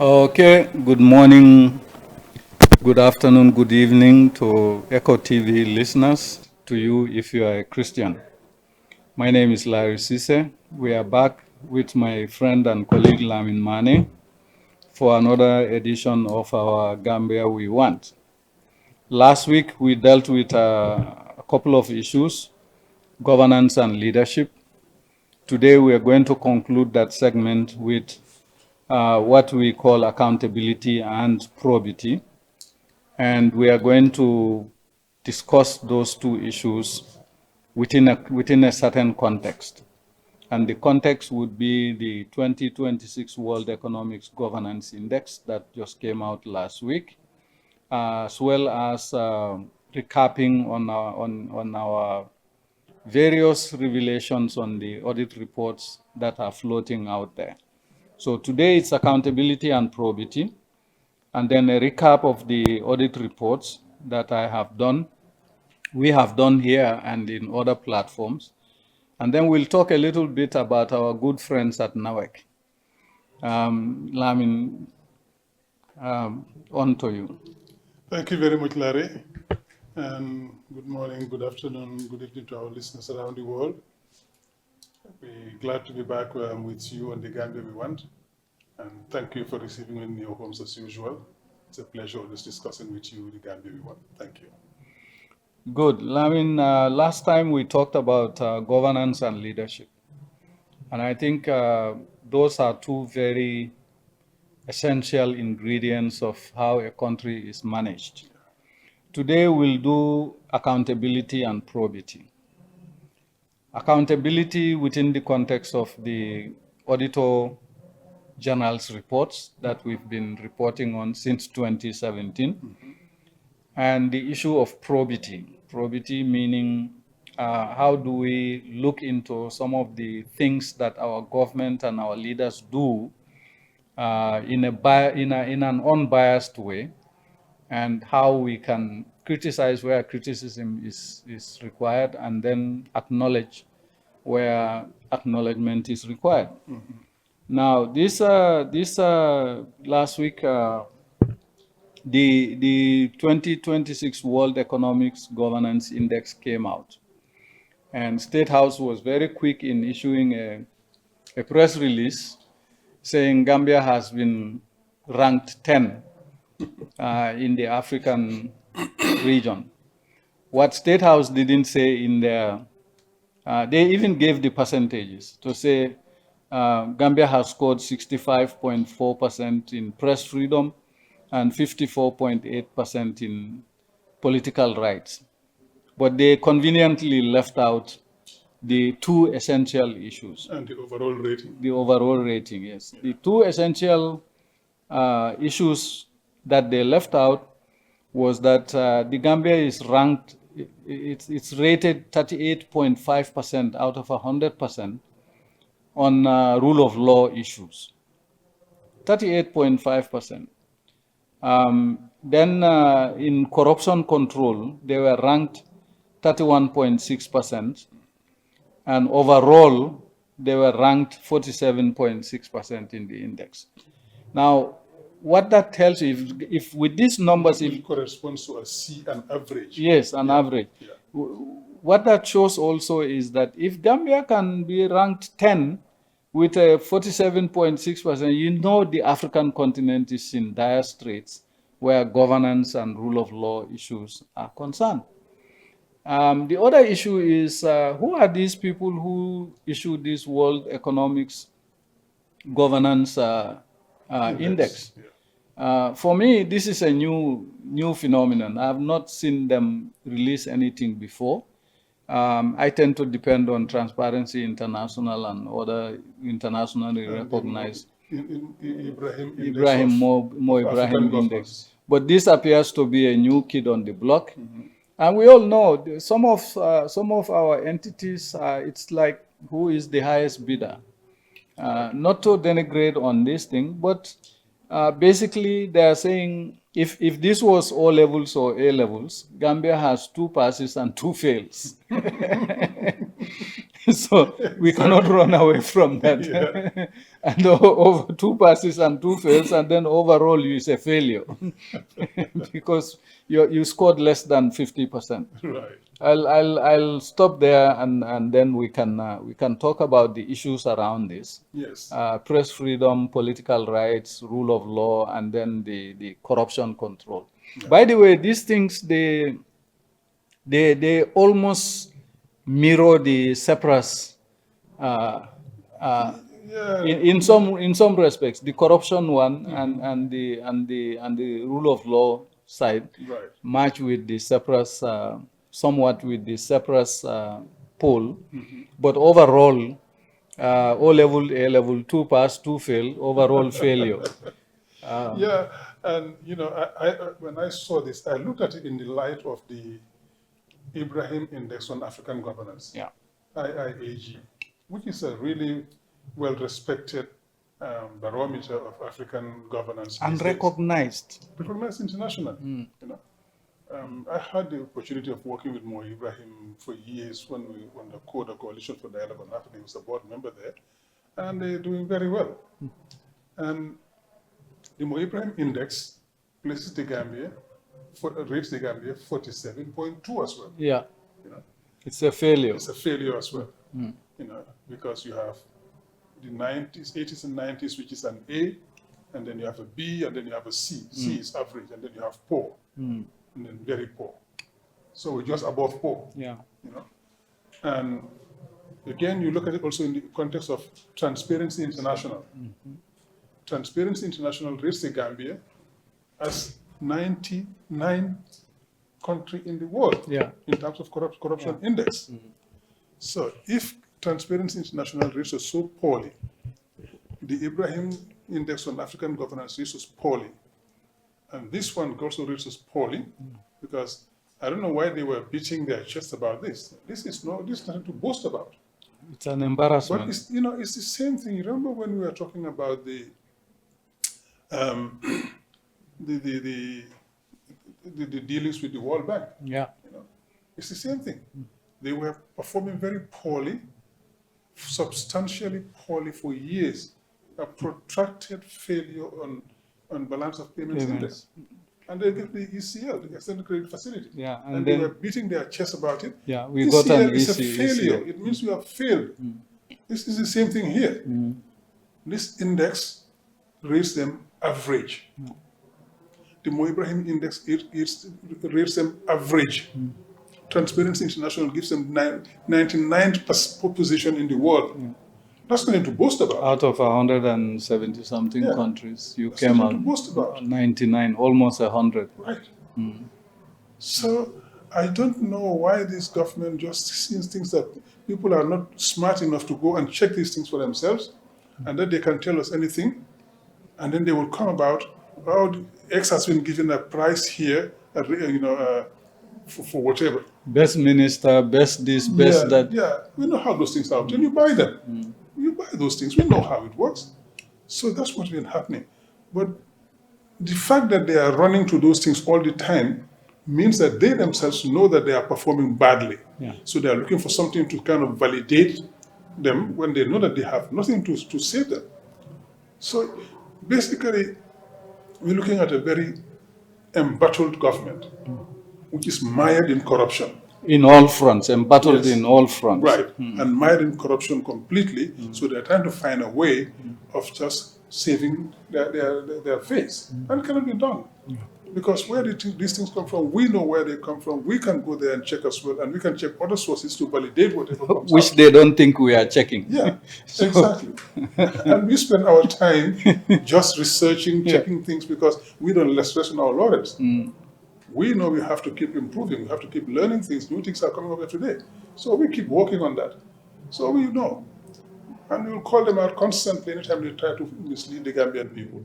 Okay, good morning, good afternoon, good evening to Eco TV listeners, to you if you are a Christian. My name is Larry Sise. We are back with my friend and colleague Lamin Mane for another edition of our Gambia We Want. Last week we dealt with a couple of issues, governance and leadership. Today we are going to conclude that segment with what we call accountability and probity. And we are going to discuss those two issues within a certain context. And the context would be the 2026 World Economic Governance Index that just came out last week, as well as recapping on our various revelations on the audit reports that are floating out there. So today it's accountability and probity, and then a recap of the audit reports that we have done here and in other platforms. And then we'll talk a little bit about our good friends at NAWEC. Lamin, on to you. Thank you very much, Larry. And good morning, good afternoon, good evening to our listeners around the world. We're glad to be back with you on the Gambia We Want. And thank you for receiving me in your homes as usual. It's a pleasure always discussing with you the Gambia We Want. Thank you. Good. Lamin, last time we talked about governance and leadership. And I think those are two very essential ingredients of how a country is managed. Today we'll do accountability and probity. Accountability within the context of the Auditor General's reports that we've been reporting on since 2017, and the issue of probity. Probity meaning how do we look into some of the things that our government and our leaders do in an unbiased way, and how we can criticize where criticism is required, and then acknowledge where acknowledgement is required. Now, this last week, the 2026 World Economic Governance Index came out, and State House was very quick in issuing a press release saying Gambia has been ranked 10 in the African region. What State House didn't say in their, they even gave the percentages to say Gambia has scored 65.4% in press freedom and 54.8% in political rights. But they conveniently left out the two essential issues. And the overall rating. The overall rating, yes. Yeah. The two essential issues that they left out was that the Gambia is ranked, it's rated 38.5% out of 100% on rule of law issues. 38.5%. Then in corruption control, they were ranked 31.6%. And overall, they were ranked 47.6% in the index. Now, what that tells you, if with these numbers, it corresponds to a C, an average. Yes, an average. Yeah. What that shows also is that if Gambia can be ranked 10 with a 47.6%, you know the African continent is in dire straits where governance and rule of law issues are concerned. The other issue is who are these people who issued this World Economics Governance Index? Yeah. For me, this is a new phenomenon. I have not seen them release anything before. I tend to depend on Transparency International and other internationally recognized Ibrahim Index. But this appears to be a new kid on the block. And we all know some of our entities, it's like who is the highest bidder. Not to denigrate on this thing, but basically they are saying if this was O levels or A levels, Gambia has 2 passes and 2 fails. So we cannot run away from that. Yeah. And over 2 passes and 2 fails, and then overall you is a failure because you scored less than 50%. Right. I'll stop there, and then we can talk about the issues around this. Yes. Press freedom, political rights, rule of law, and then the corruption control. Yeah. By the way, these things they almost mirror the Cyprus. Yeah. In some respects, the corruption one and the rule of law side Right. match with the Cyprus, somewhat with the Cyprus poll, but overall, O level, A level, 2 pass, 2 fail, overall failure. Yeah, and you know, when I saw this, I looked at it in the light of the Ibrahim Index on African Governance, Yeah. IIAG, which is a really well-respected barometer of African governance. And recognized. Recognized internationally. You know, I had the opportunity of working with Mo Ibrahim for years when we were on the Coalition for Dialogue on Africa. He was a board member there, and they're doing very well. And the Mo Ibrahim Index places the Gambia, rates the Gambia 47.2 as well. Yeah, you know, it's a failure. It's a failure as well. You know, because you have the 90s, 80s, and 90s, which is an A, and then you have a B, and then you have a C. C is average, and then you have poor, and then very poor. So we're just above poor. Yeah. You know, and again, you look at it also in the context of Transparency International. Transparency International rates the Gambia as 99th country in the world in terms of corruption index. So if Transparency International rates us so poorly, the Ibrahim Index on African Governance rates us poorly, and this one also rates us poorly, because I don't know why they were beating their chest about this. This is nothing to boast about. It's an embarrassment. But it's, you know, it's the same thing. You remember when we were talking about the dealings with the World Bank? Yeah. You know, it's the same thing. They were performing very poorly, substantially poorly for years. A protracted failure on balance of payments index. And they get the ECL, the Extended Credit Facility. Yeah, and they were beating their chest about it. Yeah, we got an ECL is a failure. ECL. It means we have failed. This is the same thing here. This index rates them average. The Mo Ibrahim Index rates them average. Transparency International gives them 99th position in the world. That's nothing to boast about. Out of 170 something countries, you came out to boast about. 99, almost 100. Right. So I don't know why this government just sees things that people are not smart enough to go and check these things for themselves, and then they can tell us anything, and then they will come about, oh, X has been given a prize here, for whatever. Best minister, best this, best that. Yeah, we know how those things are. Then you buy them. You buy those things. We know how it works. So that's what's been happening. But the fact that they are running to those things all the time means that they themselves know that they are performing badly. Yeah. So they are looking for something to kind of validate them when they know that they have nothing to save them. So basically, we're looking at a very embattled government, which is mired in corruption. In all fronts, embattled in all fronts. Right, and mired in corruption completely, so they're trying to find a way of just saving their face. And it cannot be done. Because where these things come from, we know where they come from. We can go there and check as well, and we can check other sources to validate whatever comes Which out. they don't think we are checking. Yeah, exactly. And we spend our time just researching, checking things, because we don't rest on our laurels. We know we have to keep improving. We have to keep learning things. New things are coming up every day. So we keep working on that. So we know. And we'll call them out constantly anytime they try to mislead the Gambian people.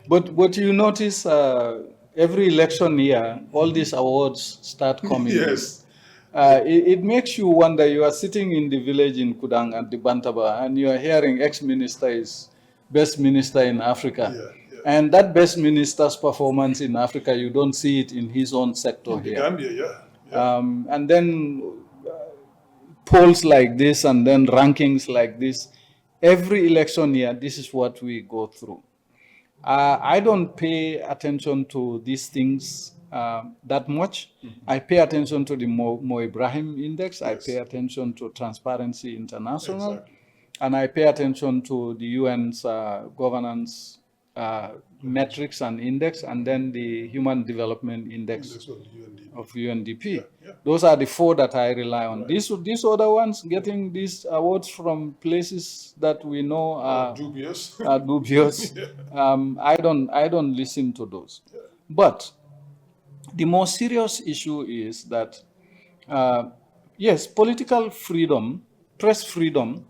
But you notice every election year, all these awards start coming. Yes. It makes you wonder. You are sitting in the village in Kudang at the Bantaba, and you are hearing ex-minister is best minister in Africa. Yeah. And that best minister's performance in Africa, you don't see it in his own sector here. Gambia, yeah. And then polls like this and then rankings like this. Every election year, this is what we go through. I don't pay attention to these things that much. I pay attention to the Mo Ibrahim Index. Yes. I pay attention to Transparency International. Exactly. And I pay attention to the UN's governance metrics and index, and then the Human Development Index of UNDP. Yeah, yeah. Those are the four that I rely on. Right. These other ones, getting these awards from places that we know are dubious. Are dubious. Yeah. I don't listen to those. Yeah. But the more serious issue is that, yes, political freedom, press freedom,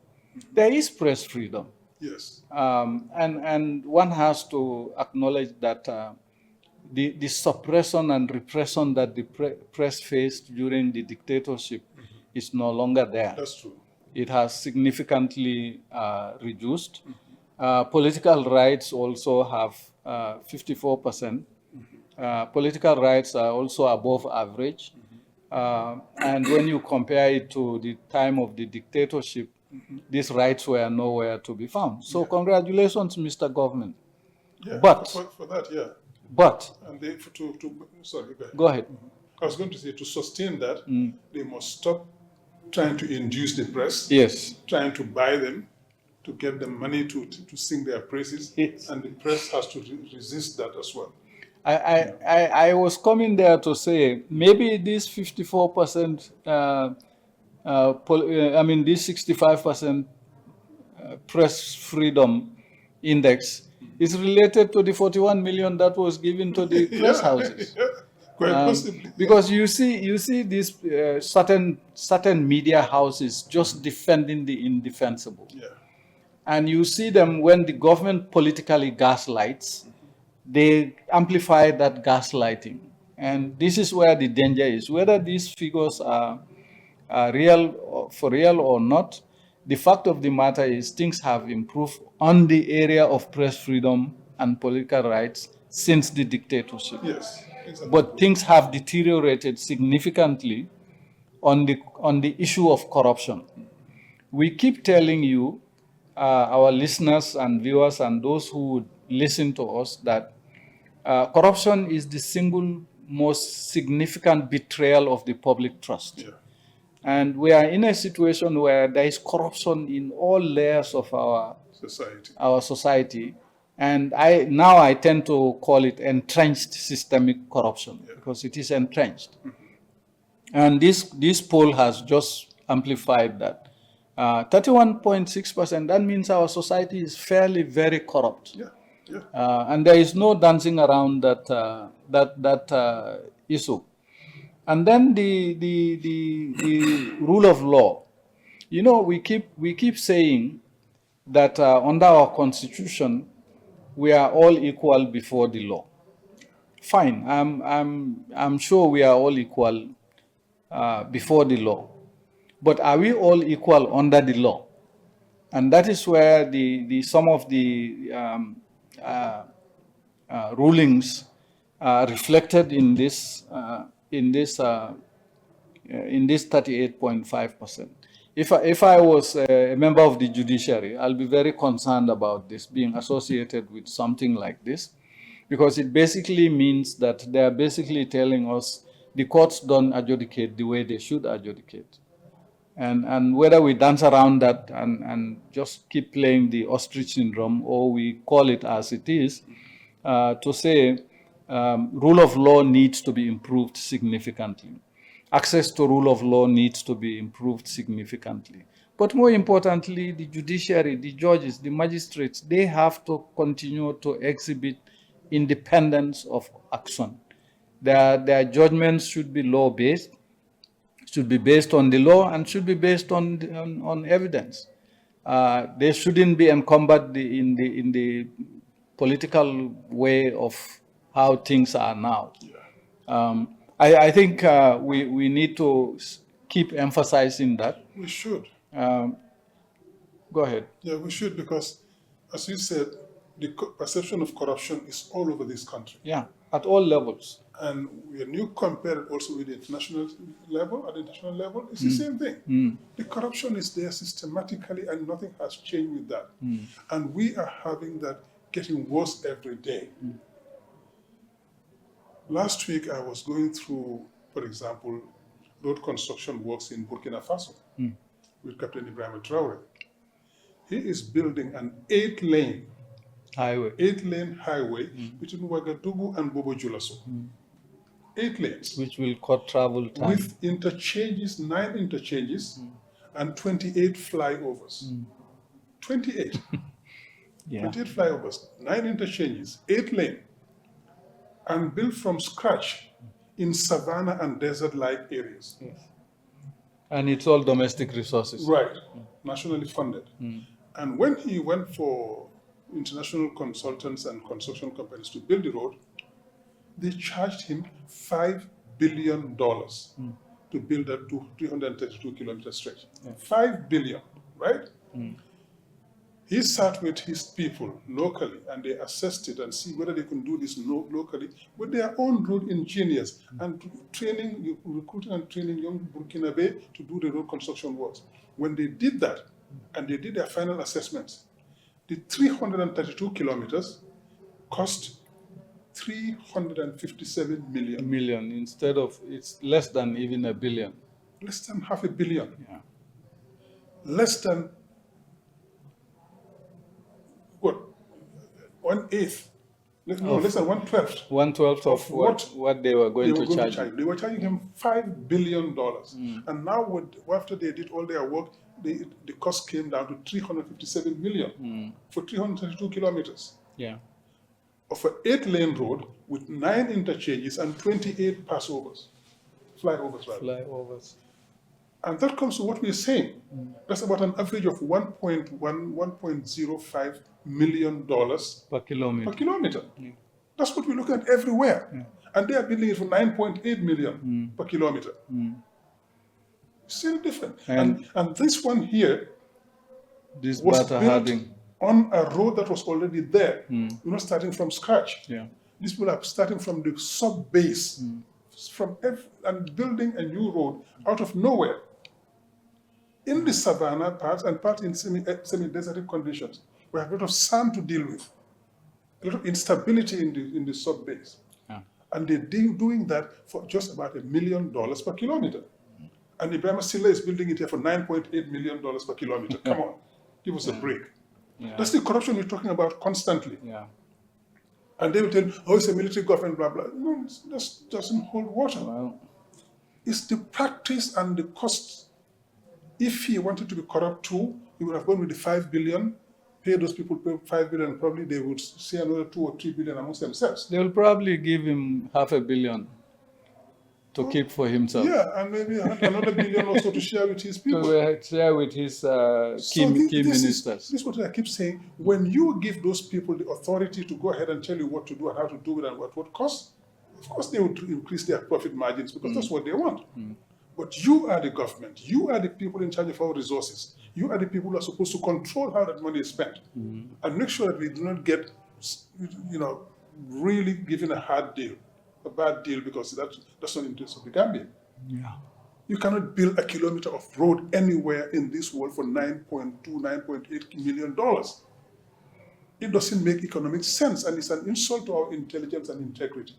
there is press freedom. Yes. And one has to acknowledge that the suppression and repression that the press faced during the dictatorship is no longer there. That's true. It has significantly reduced. Political rights also have 54%. Political rights are also above average. And when you compare it to the time of the dictatorship, these rights were nowhere to be found. So congratulations, Mr. Government. Yeah, but for that, yeah. But and they, sorry, go ahead. I was going to say, to sustain that, they must stop trying to induce the press. Yes. Trying to buy them, to get them money to sing their praises, and the press has to resist that as well. I was coming there to say maybe this 54%. This 65% press freedom index is related to the 41 million that was given to the press houses. Yeah, quite possibly. Because you see these certain media houses just defending the indefensible. Yeah. And you see them when the government politically gaslights, they amplify that gaslighting. And this is where the danger is. Whether these figures are for real or not, the fact of the matter is things have improved on the area of press freedom and political rights since the dictatorship. Yes, exactly. But things have deteriorated significantly on the issue of corruption. We keep telling you, our listeners and viewers and those who would listen to us, that corruption is the single most significant betrayal of the public trust. Yeah. And we are in a situation where there is corruption in all layers of our society. And I tend to call it entrenched systemic corruption, because it is entrenched. And this poll has just amplified that. 31.6%, that means our society is fairly very corrupt. Yeah. Yeah. And there is no dancing around that issue. And then the rule of law. You know, we keep saying that under our constitution, we are all equal before the law. Fine, I'm sure we are all equal before the law. But are we all equal under the law? And that is where some of the rulings are reflected in this 38.5%. If I was a member of the judiciary, I'll be very concerned about this being associated with something like this, because it basically means that they are basically telling us the courts don't adjudicate the way they should adjudicate. And whether we dance around that and just keep playing the ostrich syndrome, or we call it as it is, to say rule of law needs to be improved significantly. Access to rule of law needs to be improved significantly. But more importantly, the judiciary, the judges, the magistrates, they have to continue to exhibit independence of action. Their judgments should be law-based, should be based on the law, and should be based on evidence. They shouldn't be encumbered in the political way of how things are now. I think we need to keep emphasizing that. We should. Go ahead. Yeah, we should, because, as you said, the perception of corruption is all over this country. Yeah, at all levels. And when you compare it also with the international level, at the international level, it's the same thing. The corruption is there systematically and nothing has changed with that. And we are having that getting worse every day. Last week I was going through, for example, road construction works in Burkina Faso with Captain Ibrahim Traore. He is building an 8-lane highway between Ouagadougou and Bobo Dioulasso. 8 lanes. Which will cut travel time. With interchanges, 9 interchanges, and 28 flyovers. 28. Yeah. 28 flyovers, 9 interchanges, 8 lane, and built from scratch in savanna and desert-like areas. Yes. And it's all domestic resources. Right, nationally funded. And when he went for international consultants and construction companies to build the road, they charged him $5 billion to build that 332-kilometer stretch. Yeah. $5 billion, right? He sat with his people locally and they assessed it and see whether they can do this locally with their own road engineers and recruiting and training young Burkinabe to do the road construction works. When they did that and they did their final assessments, the 332 kilometers cost 357 million. Instead of, it's less than even $1 billion. Less than $500 million. Yeah. Less than, what, 1/8? No, less than 1/12. 1/12 of what they were going to charge. They were charging him $5 billion. And now, after they did all their work, the cost came down to 357 million for 332 kilometers. Yeah. Of an 8-lane road with 9 interchanges and 28 flyovers. And that comes to what we're saying. That's about an average of $1.05 million per kilometer. Yeah. That's what we look at everywhere. Yeah. And they are building it for 9.8 million per kilometer. Still different. And this one here was built on a road that was already there. We're not starting from scratch. Yeah. These people are starting from the sub-base, and building a new road out of nowhere. In the savanna parts and parts in semi-desertic conditions, we have a lot of sand to deal with, a lot of instability in the sub-base. Yeah. And they're doing that for just about $1 million per kilometer. And Ibrahim Silla is building it here for $9.8 million per kilometer. Come on, give us a break. Yeah. That's the corruption we're talking about constantly. Yeah. And they will tell, oh, it's a military government, blah, blah. No, that doesn't hold water. Wow. It's the practice and the costs. If he wanted to be corrupt too, he would have gone with the $5 billion, pay those people $5 billion, probably they would say another $2 or $3 billion amongst themselves. They will probably give him $500 million to keep for himself. Yeah, and maybe another billion also to share with his people. To share with his key ministers. This is what I keep saying. When you give those people the authority to go ahead and tell you what to do and how to do it and what cost, of course they would increase their profit margins because that's what they want. But you are the government. You are the people in charge of our resources. You are the people who are supposed to control how that money is spent and make sure that we do not get, really given a hard deal. A bad deal because that's not in the interest of the Gambia. Yeah. You cannot build a kilometer of road anywhere in this world for $9.8 million. It doesn't make economic sense and it's an insult to our intelligence and integrity.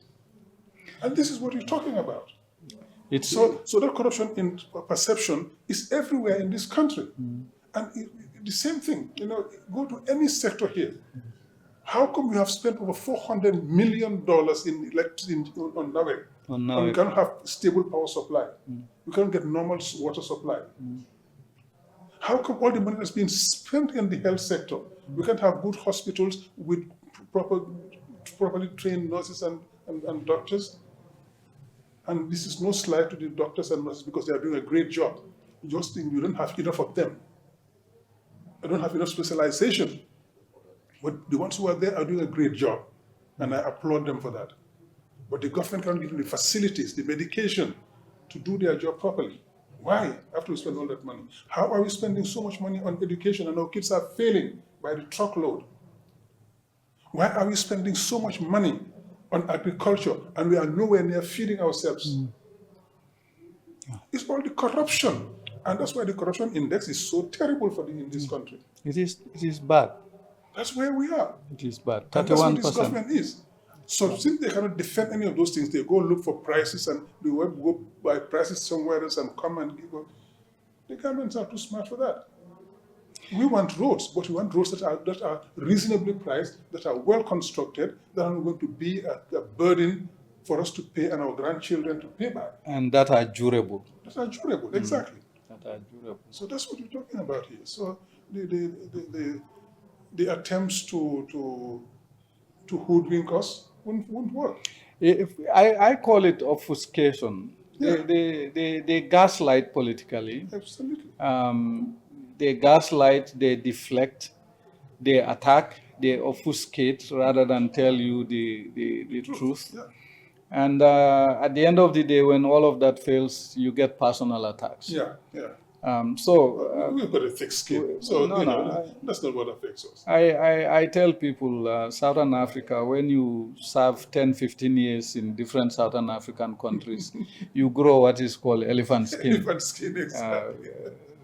And this is what we're talking about. So that corruption in perception is everywhere in this country. And the same thing, go to any sector here. How come we have spent over $400 million in electricity on Nawe? And we can't have stable power supply. We can't get normal water supply. How come all the money that's being spent in the health sector, we can't have good hospitals with properly trained nurses and doctors? And this is no slight to the doctors and nurses because they are doing a great job. You just think you don't have enough of them. You don't have enough specialization. But the ones who are there are doing a great job, and I applaud them for that. But the government can't give them the facilities, the medication to do their job properly. Why? After we spend all that money. How are we spending so much money on education and our kids are failing by the truckload? Why are we spending so much money on agriculture and we are nowhere near feeding ourselves? It's all the corruption. And that's why the corruption index is so terrible in this country. It is bad. That's where we are. It is bad. 31%. And that's what this government is. So since they cannot defend any of those things, they go look for prices and they go buy prices somewhere else and come and give us. The governments are too smart for that. We want roads, but we want roads that are reasonably priced, that are well constructed, that are not going to be a burden for us to pay and our grandchildren to pay back. And that are durable. That are durable, exactly. That are durable. So that's what we're talking about here. So the attempts to hoodwink us won't work. I call it obfuscation. Yeah. They gaslight politically. Absolutely. They gaslight, they deflect, they attack, they obfuscate rather than tell you the truth. Yeah. And at the end of the day, when all of that fails, you get personal attacks. Yeah, yeah. We've got a thick skin, so that's not what affects us. I tell people, Southern Africa, when you serve 10, 15 years in different Southern African countries, you grow what is called elephant skin. Elephant skin, exactly.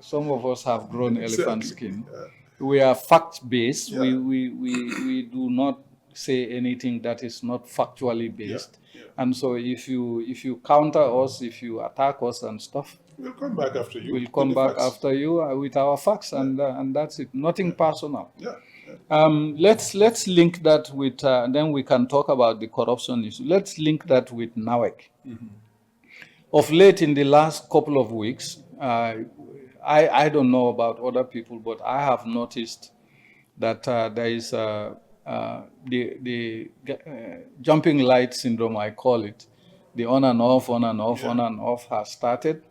Some of us have grown elephant skin. Yeah. We are fact-based. Yeah. We do not say anything that is not factually based. Yeah. And so if you counter us, if you attack us and stuff, we'll come back after you. We'll come back after you with our facts, and that's it. Nothing personal. Yeah. Let's link that with. Then we can talk about the corruption issue. Let's link that with NAWEC. Mm-hmm. Of late, in the last couple of weeks, I don't know about other people, but I have noticed that there is the jumping light syndrome, I call it. The on and off, on and off, on and off has started.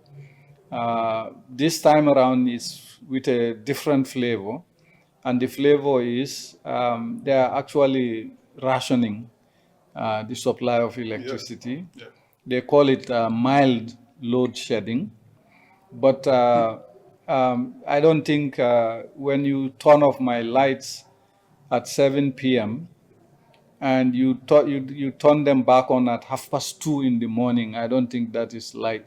This time around is with a different flavor, and the flavor is they are actually rationing the supply of electricity. Yeah. Yeah. They call it mild load shedding, but I don't think when you turn off my lights at 7 p.m. and you turn them back on at 2:30 in the morning, I don't think that is light.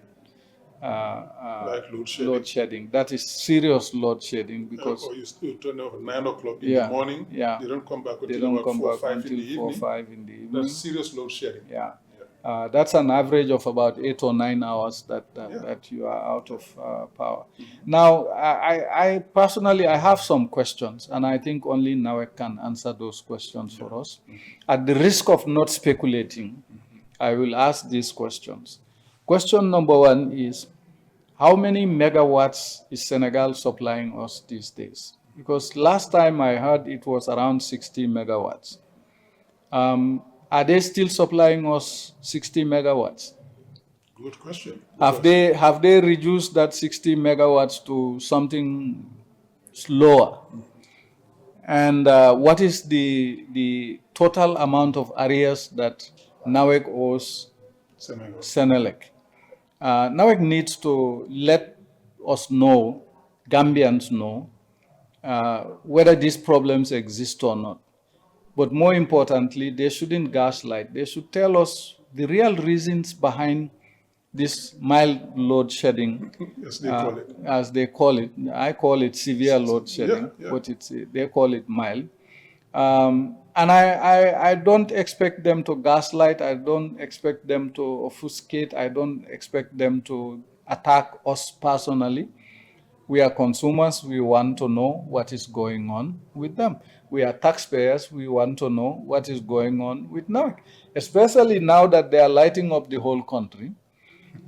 Like load shedding. That is serious load shedding because. Or you turn off at 9 o'clock in the morning. Yeah. They don't come back until about 4 or 5 in the evening. 4 or 5 in the evening. That's serious load shedding. Yeah. That's an average of about 8 or 9 hours that you are out of power. Now, I personally, I have some questions, and I think only NAWEC can answer those questions for us. At the risk of not speculating, I will ask these questions. Question number one is, how many megawatts is Senegal supplying us these days? Because last time I heard it was around 60 megawatts. Are they still supplying us 60 megawatts? Good question. Have they reduced that 60 megawatts to something slower? And what is the total amount of arrears that NAWEC owes Senelec? NAWEC needs to let us know, Gambians know, whether these problems exist or not. But more importantly, they shouldn't gaslight. They should tell us the real reasons behind this mild load shedding, as they call it. I call it severe load shedding, but they call it mild. And I don't expect them to gaslight. I don't expect them to obfuscate. I don't expect them to attack us personally. We are consumers. We want to know what is going on with them. We are taxpayers. We want to know what is going on with NAWEC, especially now that they are lighting up the whole country.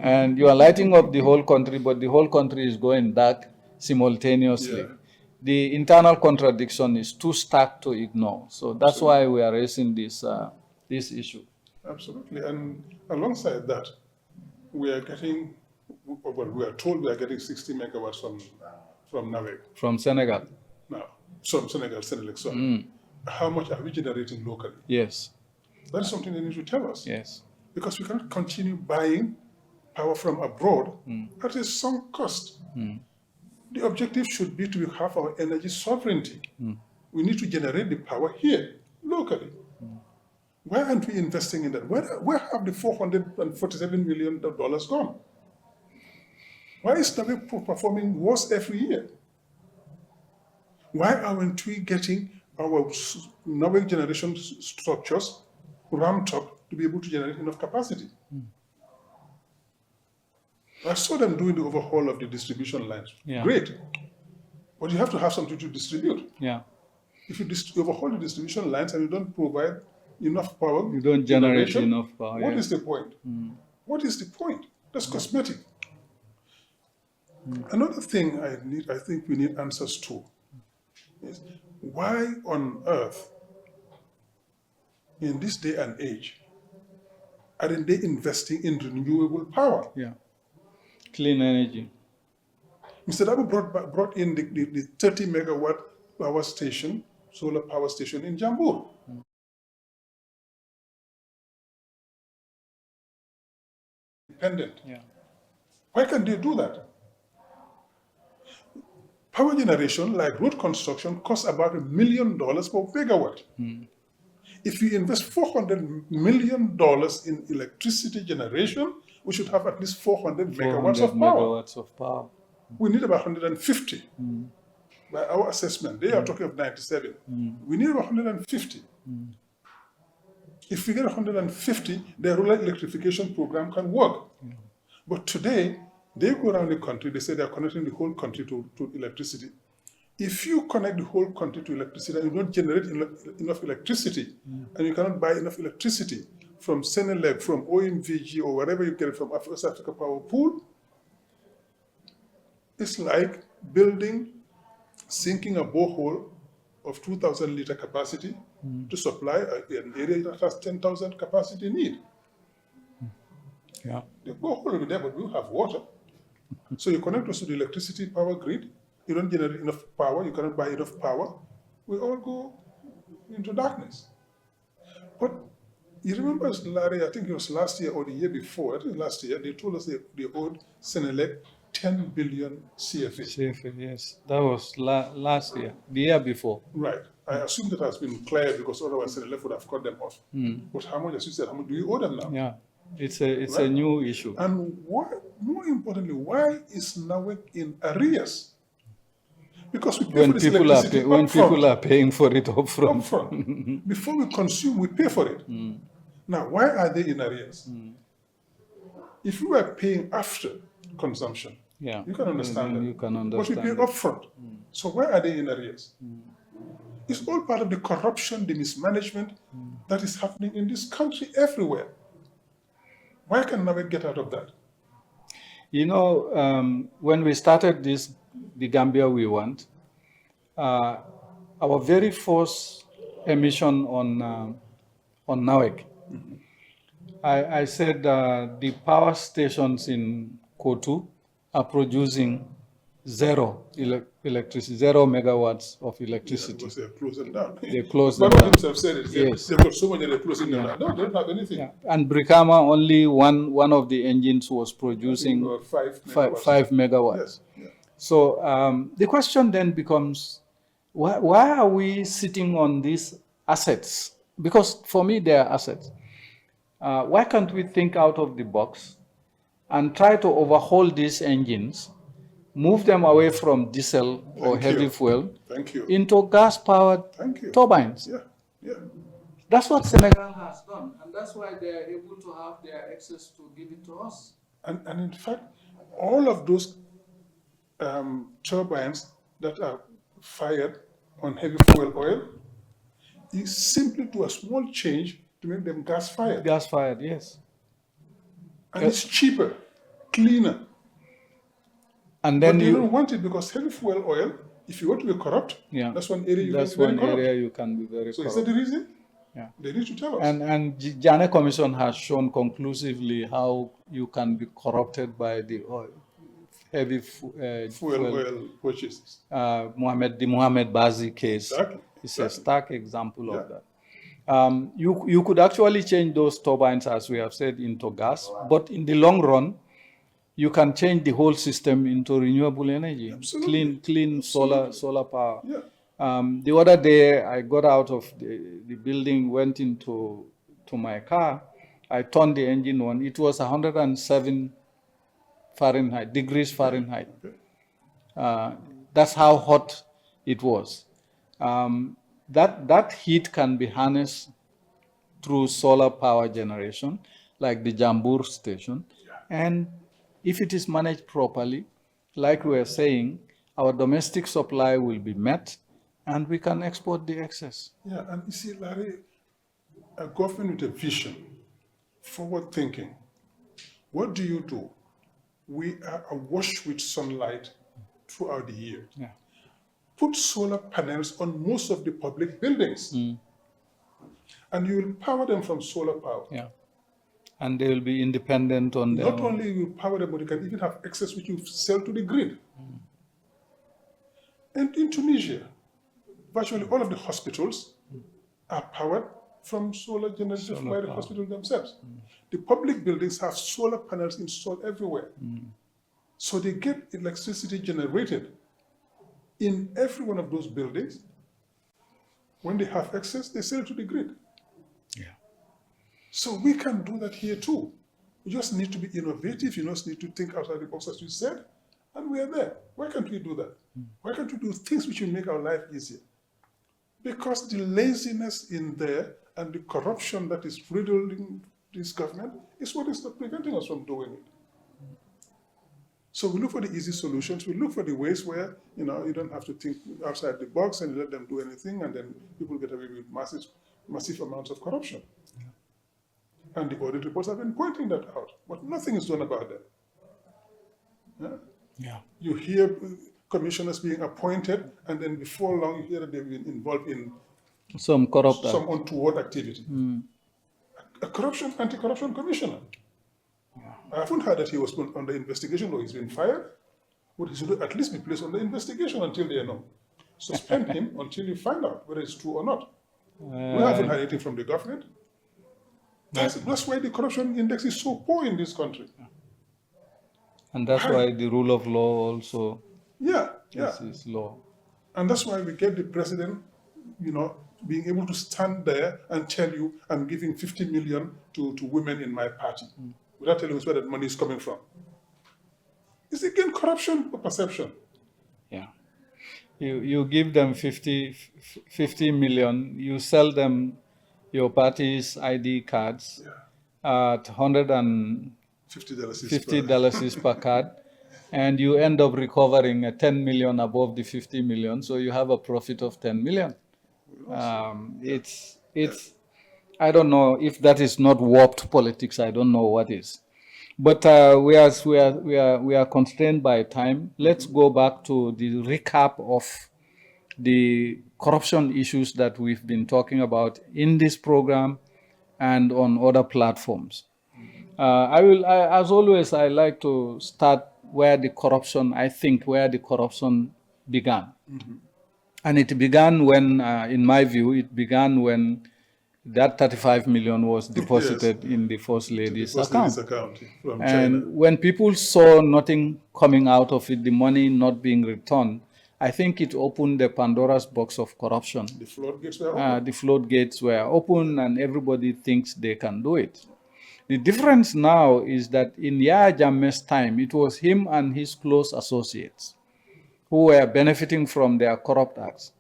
And you are lighting up the whole country, but the whole country is going dark simultaneously. Yeah. The internal contradiction is too stark to ignore. So that's why we are raising this issue. Absolutely. And alongside that, we are told we are getting 60 megawatts from NAWEC. From Senegal. Now, from Senelec, sorry. How much are we generating locally? Yes. That is something they need to tell us. Yes. Because we cannot continue buying power from abroad at a sunk cost. The objective should be to have our energy sovereignty. We need to generate the power here locally. Why aren't we investing in that? Where have the $447 million gone? Why is NAWEC performing worse every year? Why aren't we getting our NAWEC generation structures ramped up to be able to generate enough capacity? I saw them doing the overhaul of the distribution lines. Yeah. Great. But you have to have something to distribute. Yeah. If you overhaul the distribution lines and you don't provide enough power, You don't generate enough power. what yeah. is the point? What is the point? That's cosmetic. Another thing I think we need answers to is why on earth, in this day and age, aren't they investing in renewable power? Yeah. Clean energy. Mr. Dabu brought in the 30 megawatt power station, solar power station in Jambur. Independent. Yeah. Why can't they do that? Power generation, like road construction, costs about $1 million per megawatt. If you invest $400 million in electricity generation, we should have at least 400 megawatts of power. Megawatts of power. We need about 150. By our assessment, they are talking of 97. We need about 150. If we get 150, the rural electrification program can work. But today, they go around the country, they say they're connecting the whole country to electricity. If you connect the whole country to electricity and you don't generate enough electricity, and you cannot buy enough electricity from Senelec, from OMVG, or wherever you get it from West Africa Power Pool, it's like sinking a borehole of 2,000 liter capacity to supply an area that has 10,000 capacity need. Yeah. The borehole will be there, but we have water. So you connect us to the electricity power grid, you don't generate enough power, you cannot buy enough power, we all go into darkness. But you remember, Larry, I think it was last year or the year before, I think last year, they told us they owed Senelec 10 billion CFA. CFA, yes. That was last year, the year before. Right. I assume that has been cleared because otherwise Senelec would have cut them off. But how much, as you said, how much do you owe them now? Yeah, it's a new issue. And more importantly, why is NAWEC in arrears? Because we pay for this electricity when people are paying for it upfront. Before we consume, we pay for it. Now, why are they in arrears? If we were paying after consumption, you can understand that. You can understand. But we pay upfront. So why are they in arrears? It's all part of the corruption, the mismanagement that is happening in this country everywhere. Why can NAWEC get out of that? You know, when we started the Gambia we want, our very first emission on NAWEC, I said the power stations in Kotu are producing zero electricity, 0 megawatts of electricity. Yeah, because they're closing down. They closed them down. Themselves said it. Yes. They've got so much that they're closing them down. No, they don't have anything. Yeah. And Brikama, only one of the engines was producing 5 megawatts. Yes. Yeah. So the question then becomes, why are we sitting on these assets? Because for me, they are assets. Why can't we think out of the box and try to overhaul these engines, move them away from diesel or heavy fuel into gas-powered turbines? Yeah, yeah. That's what Senegal has done, and that's why they are able to have their access to give it to us. And in fact, all of those turbines that are fired on heavy fuel oil is simply to a small change to make them gas-fired. Gas-fired, yes. And it's cheaper, cleaner. And then but you don't want it because heavy fuel oil, if you want to be corrupt, that's one area you can be very corrupt. So is that the reason? Yeah. They need to tell us. And Jane Commission has shown conclusively how you can be corrupted by the heavy fuel oil purchases. The Mohamed Bazi case is a stark example of that. You could actually change those turbines, as we have said, into gas, but in the long run, you can change the whole system into renewable energy, clean solar power. Yeah. The other day, I got out of the building, went into my car. I turned the engine on. It was 107 degrees Fahrenheit. That's how hot it was. That heat can be harnessed through solar power generation, like the Jambur station. And if it is managed properly, like we are saying, our domestic supply will be met and we can export the excess. Yeah, and you see, Larry, a government with a vision, forward thinking, what do? We are awash with sunlight throughout the year. Yeah. Put solar panels on most of the public buildings, and you will power them from solar power. Yeah. And they will be independent on their Not own. only will you power them, but you can even have excess which you sell to the grid. And in Tunisia, virtually all of the hospitals are powered from solar generated by the hospitals themselves. The public buildings have solar panels installed everywhere. So they get electricity generated in every one of those buildings. When they have excess, they sell to the grid. Yeah. So we can do that here too. We just need to be innovative. You just need to think outside the box, as you said, and we are there. Why can't we do that? Why can't we do things which will make our life easier? Because the laziness in there and the corruption that is riddling this government is what is not preventing us from doing it. So we look for the easy solutions. We look for the ways where, you don't have to think outside the box and let them do anything, and then people get away with massive amounts of corruption. Yeah. And the audit reports have been pointing that out, but nothing is done about that. Yeah? Yeah. You hear commissioners being appointed, and then before long you hear that they've been involved in some corrupt some untoward activity. A anti-corruption commissioner. I haven't heard that he was under investigation or he's been fired, but he should at least be placed under investigation until they know. Suspend him until you find out whether it's true or not. We haven't heard anything from the government. That's why the corruption index is so poor in this country. And that's why the rule of law also is low. And that's why we get the president, being able to stand there and tell you, I'm giving 50 million to women in my party, without telling us where that money is coming from. It's again corruption or perception. Yeah. You give them 50 million, you sell them your party's ID cards at $150 per card, and you end up recovering 10 million above the 50 million, so you have a profit of 10 million. It's I don't know if that is not warped politics. I don't know what is. But we are constrained by time. Let's go back to the recap of the corruption issues that we've been talking about in this program and on other platforms. As always, I like to start where the corruption began. And it began when, in my view, when that 35 million was deposited in the First Lady's account. From and China. When people saw nothing coming out of it, the money not being returned, I think it opened the Pandora's box of corruption. The floodgates were open. The floodgates were open and everybody thinks they can do it. The difference now is that in Yahya Jammeh's time, it was him and his close associates who were benefiting from their corrupt acts.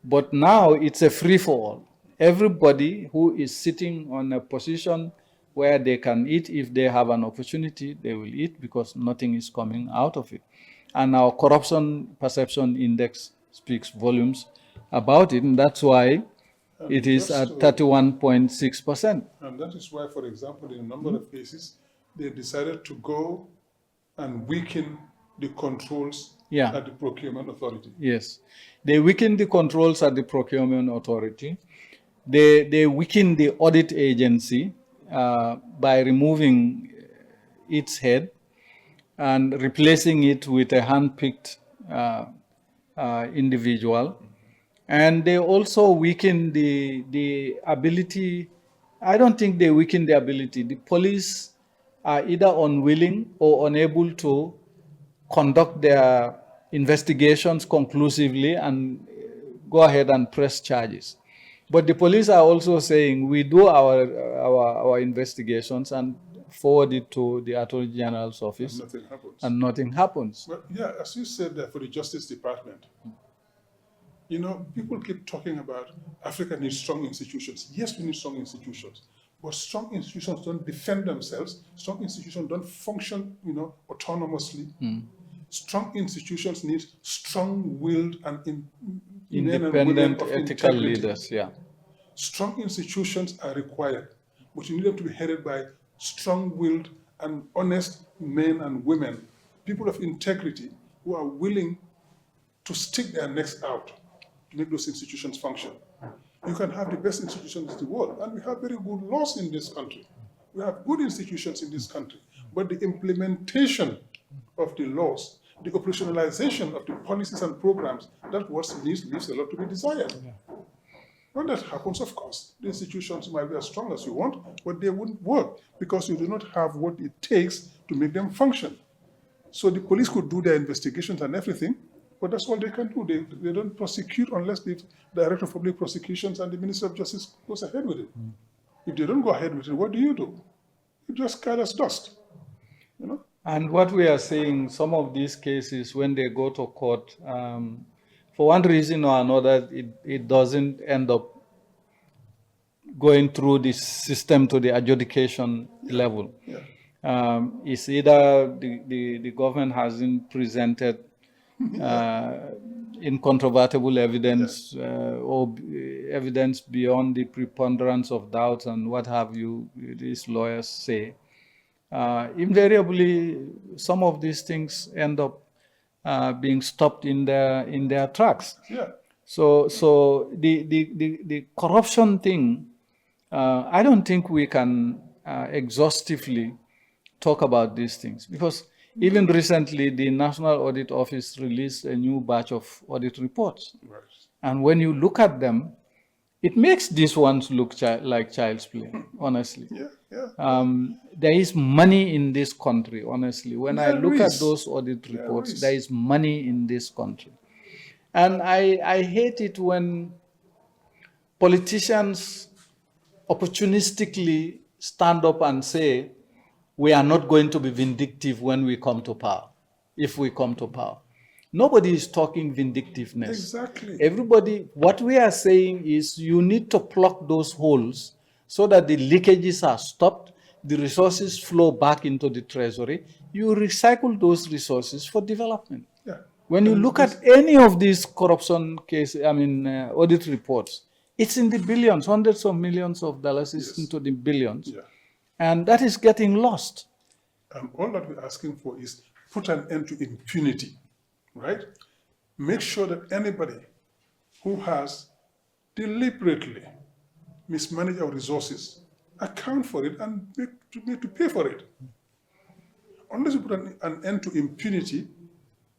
But now it's a free-for-all. Everybody who is sitting on a position where they can eat, if they have an opportunity, they will eat because nothing is coming out of it. And our corruption perception index speaks volumes about it, and that's why it is at 31.6%. And that is why, for example, in a number of cases, they decided to go and weaken the controls at the procurement authority. Yes. They weakened the controls at the procurement authority. They weakened the audit agency by removing its head and replacing it with a hand-picked individual. And they also weakened the ability. I don't think they weakened the ability. The police are either unwilling or unable to conduct their investigations conclusively and go ahead and press charges. But the police are also saying we do our investigations and forward it to the Attorney General's office. And nothing happens. And nothing happens. Well, yeah, as you said there, for the Justice Department, you know, people keep talking about Africa needs strong institutions. Yes, we need strong institutions. But strong institutions don't defend themselves. Strong institutions don't function, you know, autonomously. Strong institutions need strong-willed and independent, ethical leaders. Yeah. Strong institutions are required, but you need them to be headed by strong-willed and honest men and women, people of integrity who are willing to stick their necks out to make those institutions function. You can have the best institutions in the world, and we have very good laws in this country. We have good institutions in this country, but the implementation of the laws, the operationalization of the policies and programs, that what leaves a lot to be desired. When that happens, of course, the institutions might be as strong as you want, but they wouldn't work because you do not have what it takes to make them function. So the police could do their investigations and everything, but that's all they can do. They don't prosecute unless the Director of Public Prosecutions and the Minister of Justice goes ahead with it. If they don't go ahead with it, what do? You just gather dust, you know? And what we are seeing, some of these cases, when they go to court, for one reason or another, it doesn't end up going through this system to the adjudication level. It's either the government hasn't presented incontrovertible evidence or evidence beyond the preponderance of doubts and what have you, these lawyers say. Invariably, some of these things end up being stopped in their tracks. So the corruption thing, I don't think we can exhaustively talk about these things, because even recently the National Audit Office released a new batch of audit reports. And when you look at them, it makes these ones look like child's play, honestly. There is money in this country, honestly. When I look at those audit reports, there is money in this country. And I hate it when politicians opportunistically stand up and say, we are not going to be vindictive when we come to power, if we come to power. Nobody is talking vindictiveness. Exactly. Everybody, what we are saying is you need to plug those holes so that the leakages are stopped, the resources flow back into the treasury. You recycle those resources for development. When you look at any of these corruption cases, audit reports, it's in the billions, hundreds of millions of dollars, it's into the billions. And that is getting lost. All that we're asking for is put an end to impunity, right? Make sure that anybody who has deliberately mismanaged our resources, account for it and make to pay for it. Unless we put an end to impunity,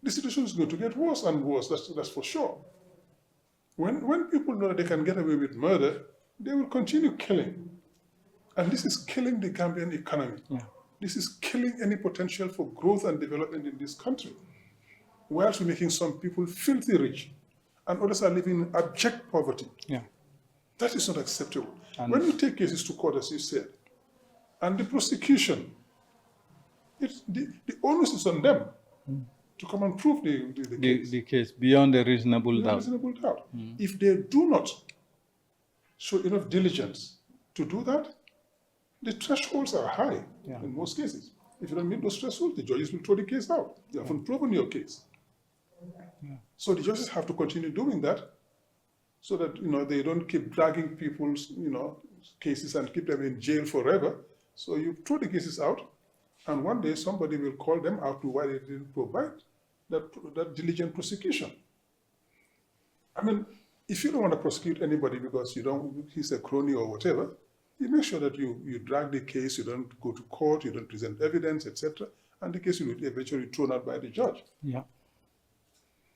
the situation is going to get worse and worse, that's for sure. When people know that they can get away with murder, they will continue killing. And this is killing the Gambian economy. This is killing any potential for growth and development in this country. Whilst we're making some people filthy rich, and others are living in abject poverty. That is not acceptable. And when you take cases to court, as you said, and the prosecution, the onus is on them to come and prove the case beyond a reasonable doubt. If they do not show enough diligence to do that, the thresholds are high in most cases. If you don't meet those thresholds, the judges will throw the case out. You haven't proven your case. So the judges have to continue doing that so that they don't keep dragging people's cases and keep them in jail forever. So you throw the cases out, and one day somebody will call them out to why they didn't provide that diligent prosecution. I mean, if you don't want to prosecute anybody because he's a crony or whatever, you make sure that you drag the case, you don't go to court, you don't present evidence, etc., and the case will be eventually thrown out by the judge.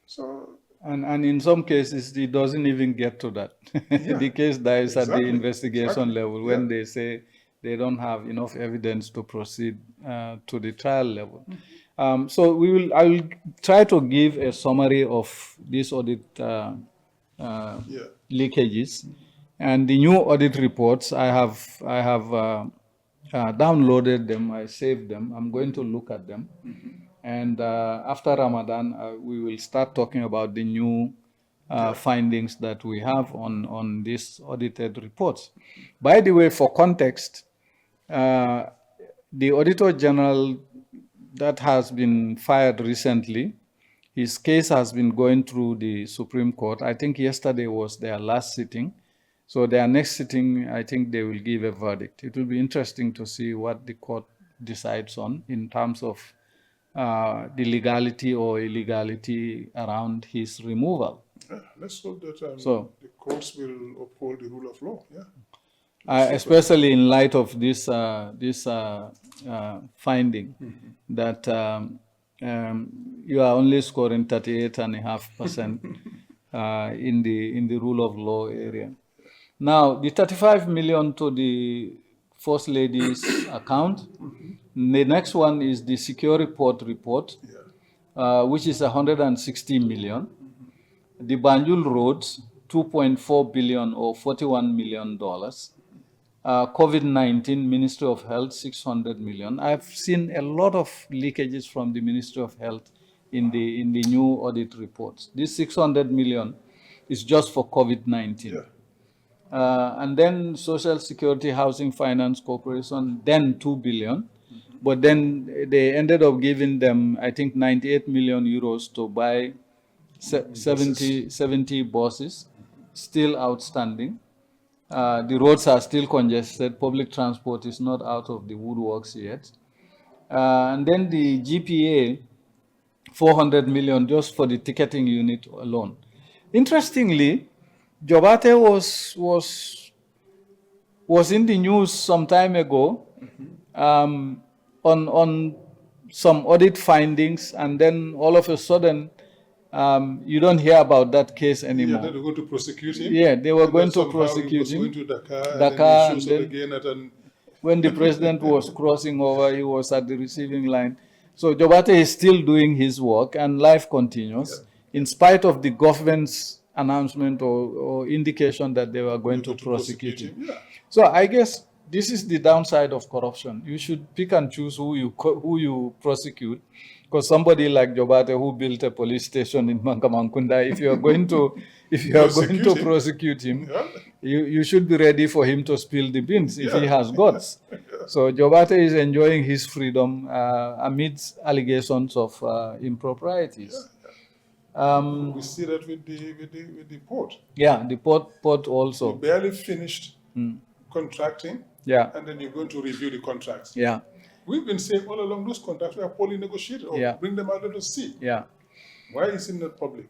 So, and in some cases, it doesn't even get to that. The case dies at the investigation level when they say they don't have enough evidence to proceed to the trial level. So I will try to give a summary of this audit leakages. And the new audit reports, I have downloaded them, I saved them. I'm going to look at them. And after Ramadan, we will start talking about the new findings that we have on these audited reports. By the way, for context, the Auditor General that has been fired recently, his case has been going through the Supreme Court. I think yesterday was their last sitting. So their next sitting, I think they will give a verdict. It will be interesting to see what the court decides on in terms of the legality or illegality around his removal. Yeah, let's hope that the courts will uphold the rule of law. Yeah. Especially in light of this finding that you are only scoring 38.5% in the rule of law area. Now, the 35 million to the First Lady's account. The next one is the Secure Report, which is 160 million. The Banjul roads, 2.4 billion or $41 million. COVID-19, Ministry of Health, 600 million. I've seen a lot of leakages from the Ministry of Health in the new audit reports. This 600 million is just for COVID-19. Yeah. And then Social Security Housing Finance Corporation, then 2 billion. But then they ended up giving them, I think, 98 million euros to buy 70 buses, still outstanding. The roads are still congested. Public transport is not out of the woodworks yet. And then the GPA, 400 million just for the ticketing unit alone. Interestingly, Jobate was in the news some time ago on some audit findings, and then all of a sudden you don't hear about that case anymore. Yeah, they were going to prosecute him. Yeah, they were going to prosecute him. He was going to Dakar, and then again when the president was crossing over, he was at the receiving line. So Jobate is still doing his work, and life continues, in spite of the government's announcement or indication that they were going to prosecute him. Yeah. So I guess this is the downside of corruption. You should pick and choose who you prosecute, because somebody like Jobate, who built a police station in Mankamankunda, if you are going to prosecute him, you should be ready for him to spill the beans if he has guts. So Jobate is enjoying his freedom amidst allegations of improprieties. We see that with the port. Yeah, the port also. We barely finished contracting, and then you're going to review the contracts. Yeah. We've been saying all along those contracts we are poorly negotiated, or bring them out to see. Yeah. Why is it not public?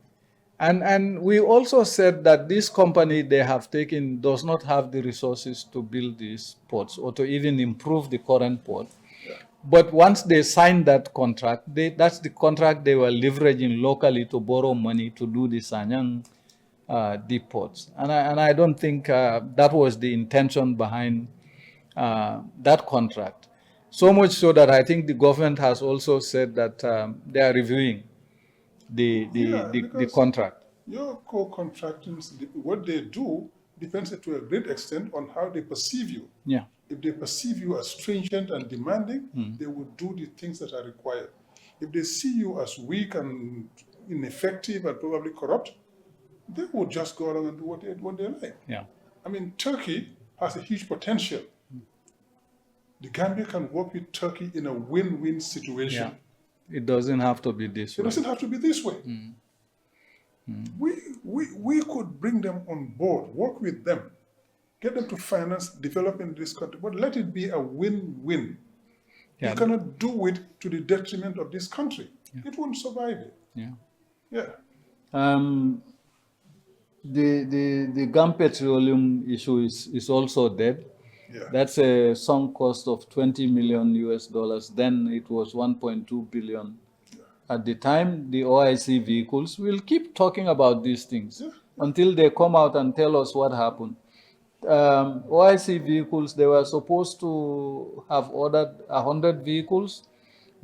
And we also said that this company they have taken does not have the resources to build these ports or to even improve the current port. Yeah. But once they signed that contract, that's the contract they were leveraging locally to borrow money to do the Sanyang deep ports. And I don't think that was the intention behind that contract. So much so that I think the government has also said that they are reviewing the contract. Your co-contractants, what they do depends to a great extent on how they perceive you. Yeah. If they perceive you as stringent and demanding, they will do the things that are required. If they see you as weak and ineffective and probably corrupt, they will just go along and do what they like. Yeah. I mean, Turkey has a huge potential. The Gambia can work with Turkey in a win-win situation. Yeah. It doesn't have to be this way. It doesn't have to be this way. We could bring them on board, work with them, get them to finance development in this country, but let it be a win-win. Yeah. You cannot do it to the detriment of this country. Yeah. It won't survive it. Yeah. Yeah. The GAM petroleum issue is also dead. Yeah. That's a sunk cost of $20 million US. Then it was 1.2 billion. At the time, the OIC vehicles will keep talking about these things until they come out and tell us what happened. OIC vehicles, they were supposed to have ordered 100 vehicles.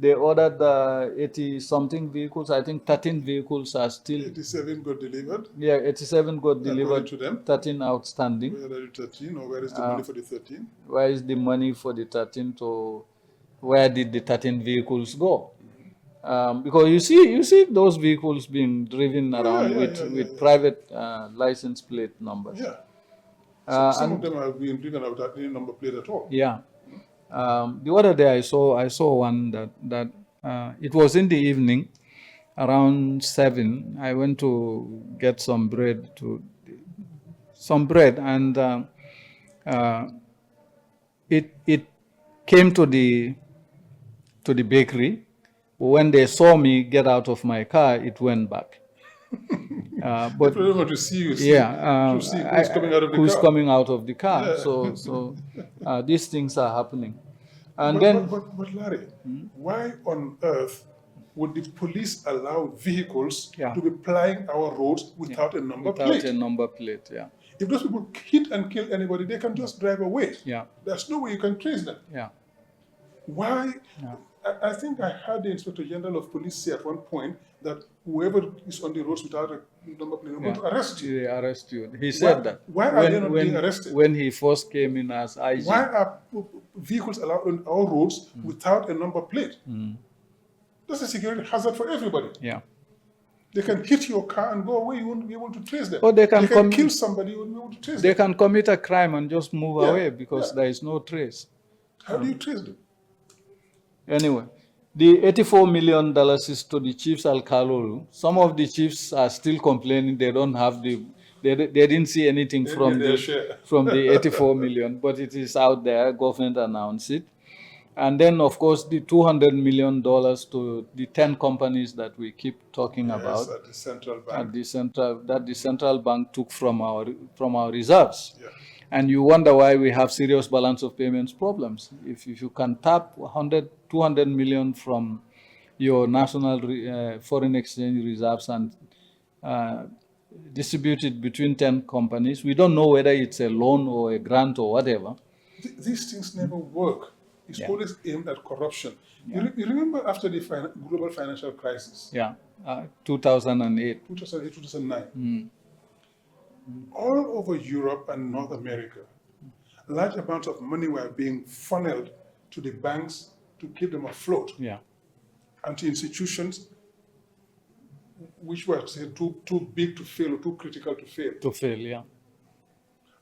they ordered 80-something vehicles. I think 13 vehicles are still... 87 got delivered. Yeah, 87 got delivered, to them. 13 outstanding. Where are the 13, or where is the money for the 13? Where is the money for the 13? So where did the 13 vehicles go? Because you see those vehicles being driven around with private license plate numbers. Yeah. So some of them have been driven without any number plate at all. Yeah. The other day I saw one that it was in the evening, around 7. I went to get some bread and it came to the bakery. When they saw me get out of my car, it went back. But they want to see you. Yeah, to see who's coming out of the who's car. coming out of the car. Yeah. So these things are happening. And but Larry, why on earth would the police allow vehicles to be plying our roads without a number plate? Without a number plate, yeah. If those people hit and kill anybody, they can just drive away. Yeah. There's no way you can trace them. Yeah. Why? Yeah. I think I heard the Inspector General of Police say at one point that whoever is on the roads without a number plate, we're going to arrest you. They arrest you. He said that. Why are they not being arrested? When he first came in as IG. Why are vehicles allowed on our roads without a number plate? That's a security hazard for everybody. Yeah. They can hit your car and go away. You won't be able to trace them. Or they can kill somebody. You won't be able to trace them. They can commit a crime and just move away because there is no trace. How do you trace them? Anyway, the $84 million is to the chiefs Al-Kalolu. Some of the chiefs are still complaining they don't have they didn't see anything from the 84 million, but it is out there. Government announced it. And then, of course, the $200 million to the 10 companies that we keep talking about at the central bank. That the central bank took from our reserves. Yeah. And you wonder why we have serious balance of payments problems. If you can tap 200 million from your national foreign exchange reserves and distribute it between 10 companies, we don't know whether it's a loan or a grant or whatever. These things never work. It's always aimed at corruption. You remember after the global financial crisis? Yeah, 2008. 2008, 2009. All over Europe and North America, large amounts of money were being funneled to the banks to keep them afloat. Yeah. And to institutions which were too big to fail or too critical to fail. To fail, yeah.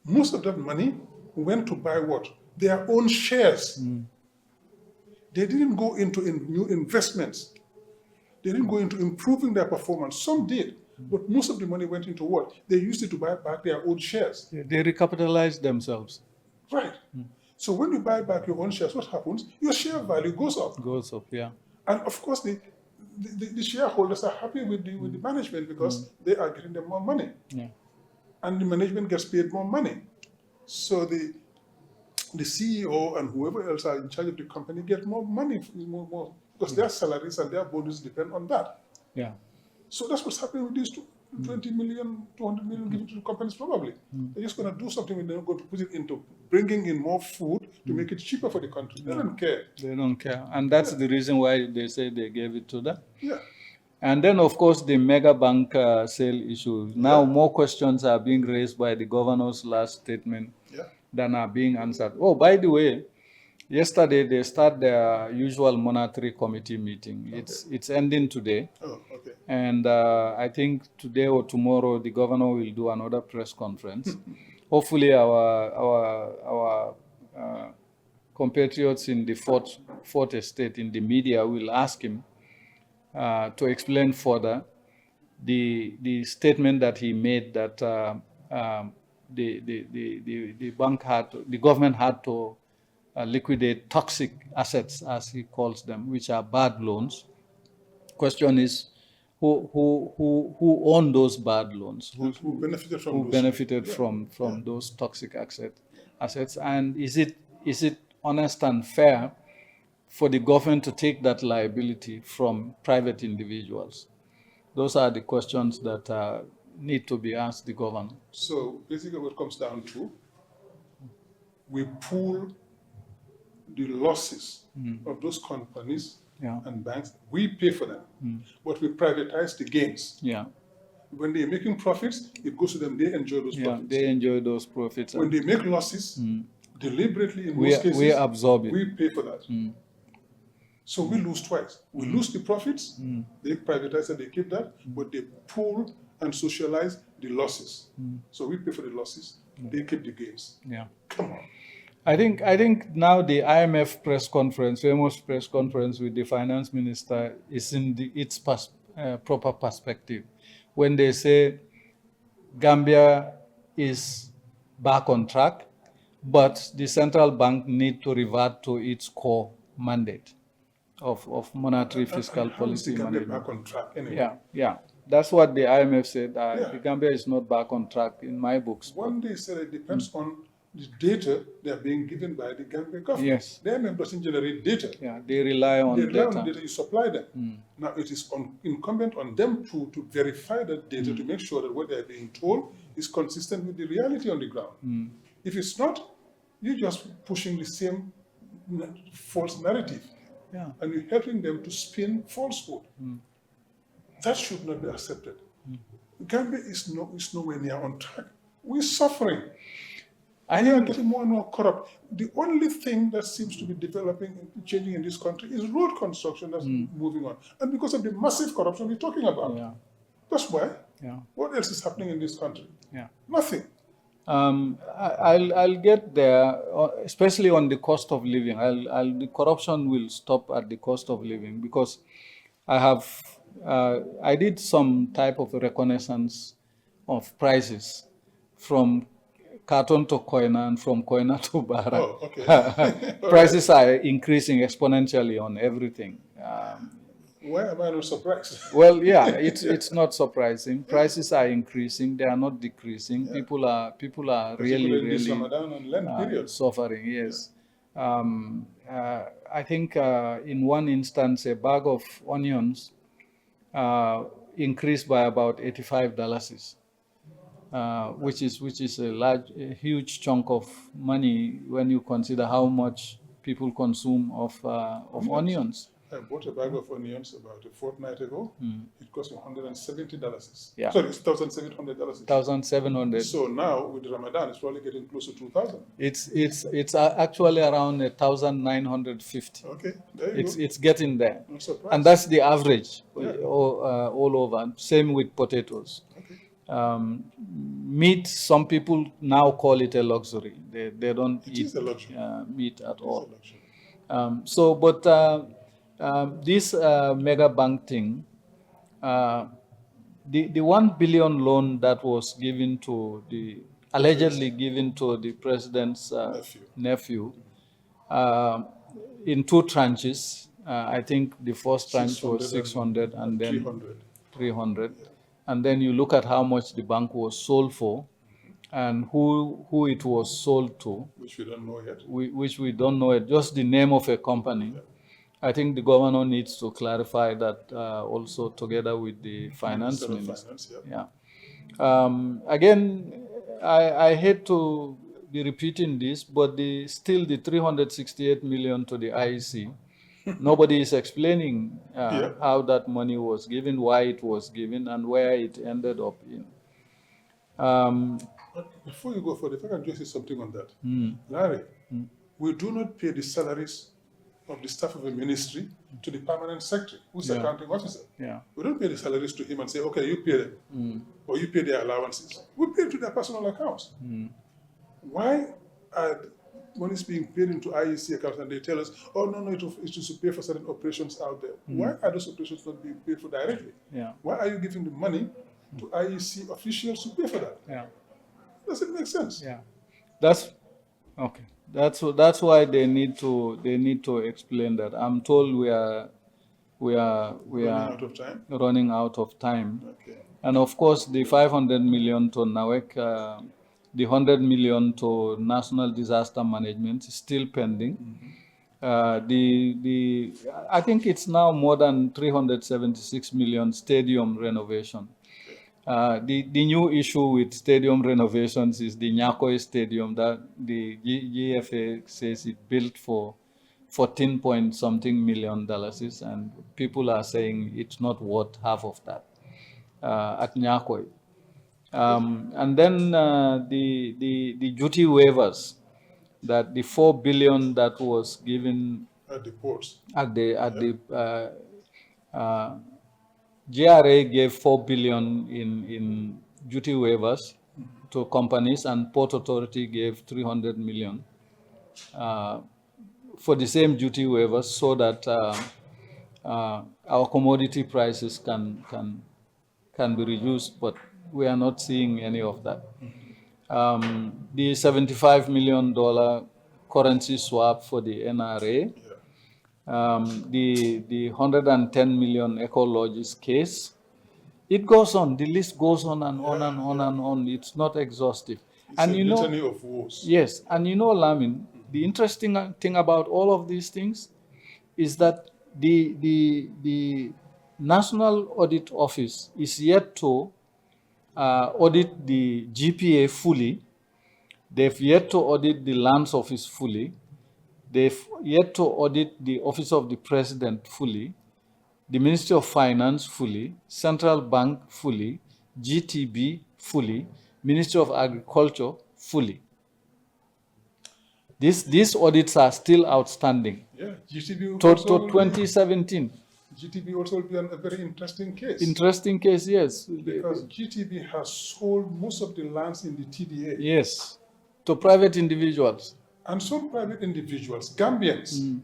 Most of that money went to buy what? Their own shares. They didn't go into new investments. They didn't go into improving their performance. Some did, but most of the money went into what? They used it to buy back their own shares. They recapitalized themselves. Right. So when you buy back your own shares, what happens? Your share value goes up. Goes up, yeah. And of course, the shareholders are happy with the management because they are getting them more money. Yeah. And the management gets paid more money. So the CEO and whoever else are in charge of the company get more money, because their salaries and their bonuses depend on that. Yeah. So that's what's happening with these 20 million, 200 million given to the companies probably. They're just going to do something and they're going to put it into bringing in more food to make it cheaper for the country. They don't care. They don't care. And that's the reason why they say they gave it to them. Yeah. And then, of course, the mega bank sale issue. Now more questions are being raised by the governor's last statement than are being answered. Oh, by the way, yesterday they start their usual monetary committee meeting. It's ending today. Oh, okay. And I think today or tomorrow the governor will do another press conference. Hopefully our compatriots in the fourth estate in the media will ask him to explain further the statement that he made that the government had to liquidate toxic assets, as he calls them, which are bad loans. Question is, who own those bad loans? Who benefited from who those? Benefited from those toxic assets? And is it honest and fair for the government to take that liability from private individuals? Those are the questions that need to be asked the governor. So basically what it comes down to, we pool the losses of those companies and banks, we pay for them. But we privatize the gains. Yeah. When they're making profits, it goes to them, they enjoy those profits. They enjoy those profits. When they make losses, deliberately in most cases, we absorb it. We pay for that. So we lose twice. We lose the profits, they privatize and they keep that, but they pool and socialize the losses. So we pay for the losses, they keep the gains. Yeah. Come on. I think now the IMF press conference, famous press conference with the finance minister, is in its proper perspective. When they say Gambia is back on track, but the central bank need to revert to its core mandate of monetary fiscal policy management. Back on track anyway. Yeah. That's what the IMF said. The Gambia is not back on track in my books. One day said it depends on the data they are being given by the Gambia government. Yes. The IMF doesn't generate data. Yeah, they rely on data. On the data you supply them. Now it is incumbent on them to verify that data to make sure that what they are being told is consistent with the reality on the ground. If it's not, you're just pushing the same false narrative. Yeah. And you're helping them to spin falsehood. That should not be accepted. Gambia is nowhere near on track. We're suffering. We are getting more and more corrupt. The only thing that seems to be developing and changing in this country is road construction that's moving on. And because of the massive corruption we're talking about. Yeah. That's why. Yeah. What else is happening in this country? Yeah. Nothing. I'll get there, especially on the cost of living. The corruption will stop at the cost of living because I did some type of reconnaissance of prices from Carton to Koina and from Koina to Bara. Oh, okay. Prices are increasing exponentially on everything. Why am I not surprised? Well, yeah, it's not surprising. Prices are increasing; they are not decreasing. Yeah. People are really Ramadan and Lent period. suffering. Yes, I think in one instance, a bag of onions increased by about $85, which is a huge chunk of money when you consider how much people consume of onions. I bought a bag of onions about a fortnight ago. It cost me $170. Yeah. Sorry, it's $1,700. $1,700. So now with Ramadan, it's probably getting close to $2,000. It's actually around 1,950. Okay, there you go. It's getting there, I'm surprised. and that's the average all over. Same with potatoes. Okay. Meat, some people now call it a luxury. They don't eat meat at all. This mega bank thing, the 1 billion loan that was allegedly given to the president's nephew in 2 tranches. I think the first tranche was 600 and then 300. And then you look at how much the bank was sold for and who it was sold to. Which we don't know yet. Which we don't know yet, just the name of a company. Yeah. I think the governor needs to clarify that also together with the finance minister. Again, I hate to be repeating this, but still the 368 million to the IEC, nobody is explaining how that money was given, why it was given, and where it ended up in. But before you go further, if I can just say something on that. Larry, we do not pay the salaries of the staff of a ministry to the permanent secretary, who's the accounting officer. Yeah. We don't pay the salaries to him and say, okay, you pay them, or you pay their allowances. We pay to their personal accounts. Why are money being paid into IEC accounts and they tell us, oh, no, it's to pay for certain operations out there. Why are those operations not being paid for directly? Yeah. Why are you giving the money to IEC officials to pay for that? Yeah. Does it make sense? Yeah. That's okay. That's why they need to explain that. I'm told we are running out of time. Okay. And of course, the 500 million to NAWEC, the 100 million to National Disaster Management is still pending. I think it's now more than 376 million stadium renovation. The new issue with stadium renovations is the Nyakoi Stadium that the GFA says it built for 14 point something million dollars is, and people are saying it's not worth half of that at Nyakoi. And then the duty waivers, that the 4 billion that was given at the ports. GRA gave 4 billion in duty waivers to companies, and Port Authority gave 300 million for the same duty waivers, so that our commodity prices can be reduced, but we are not seeing any of that. The $75 million currency swap for the NRA, the 110 million ecologist case. It goes on. The list goes on and on and on and on. It's not exhaustive. It's a litany of woes. Yes, and Lamin, the interesting thing about all of these things is that the National Audit Office is yet to audit the GPA fully. They've yet to audit the Lands Office fully. They've yet to audit the Office of the President fully, the Ministry of Finance fully, Central Bank fully, GTB fully, Ministry of Agriculture fully. These audits are still outstanding. Yeah, GTB to 2017. GTB also will be a very interesting case. Interesting case, yes. Because GTB has sold most of the lands in the TDA. Yes, to private individuals. And some private individuals, Gambians,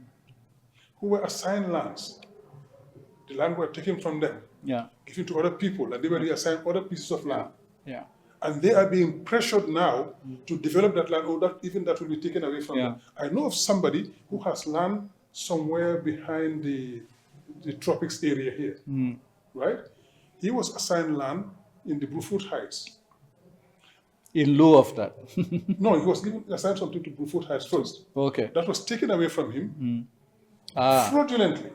who were assigned lands, the land were taken from them, given to other people, and they were reassigned other pieces of land. Yeah. And they are being pressured now to develop that land, or that even that will be taken away from them. I know of somebody who has land somewhere behind the tropics area here, right? He was assigned land in the Brufut Heights. In lieu of that? No, he was assigned something to Brufut Heights first. Okay. That was taken away from him fraudulently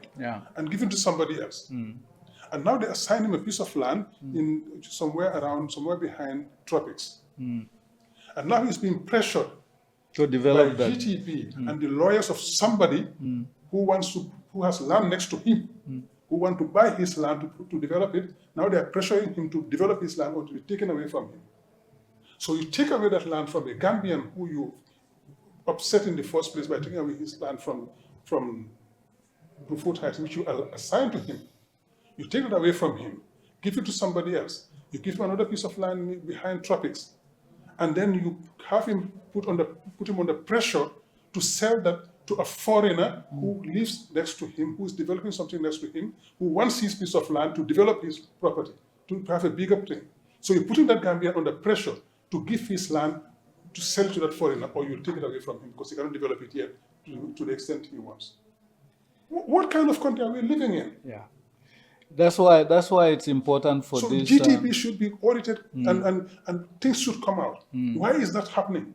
and given to somebody else. And now they assign him a piece of land in somewhere behind tropics. And now he's being pressured to develop by that. GTB and the lawyers of somebody who has land next to him, who want to buy his land to develop it. Now they are pressuring him to develop his land or to be taken away from him. So you take away that land from a Gambian who you upset in the first place by taking away his land from Brufut Heights, which you assigned to him. You take it away from him, give it to somebody else. You give him another piece of land behind tropics, and then you have him put him under pressure to sell that to a foreigner who lives next to him, who is developing something next to him, who wants his piece of land to develop his property, to have a bigger thing. So you're putting that Gambian under pressure to give his land to sell to that foreigner, or you take it away from him because he cannot develop it yet to the extent he wants. What kind of country are we living in? Yeah. That's why it's important for this. So GTB should be audited and things should come out. Why is that happening?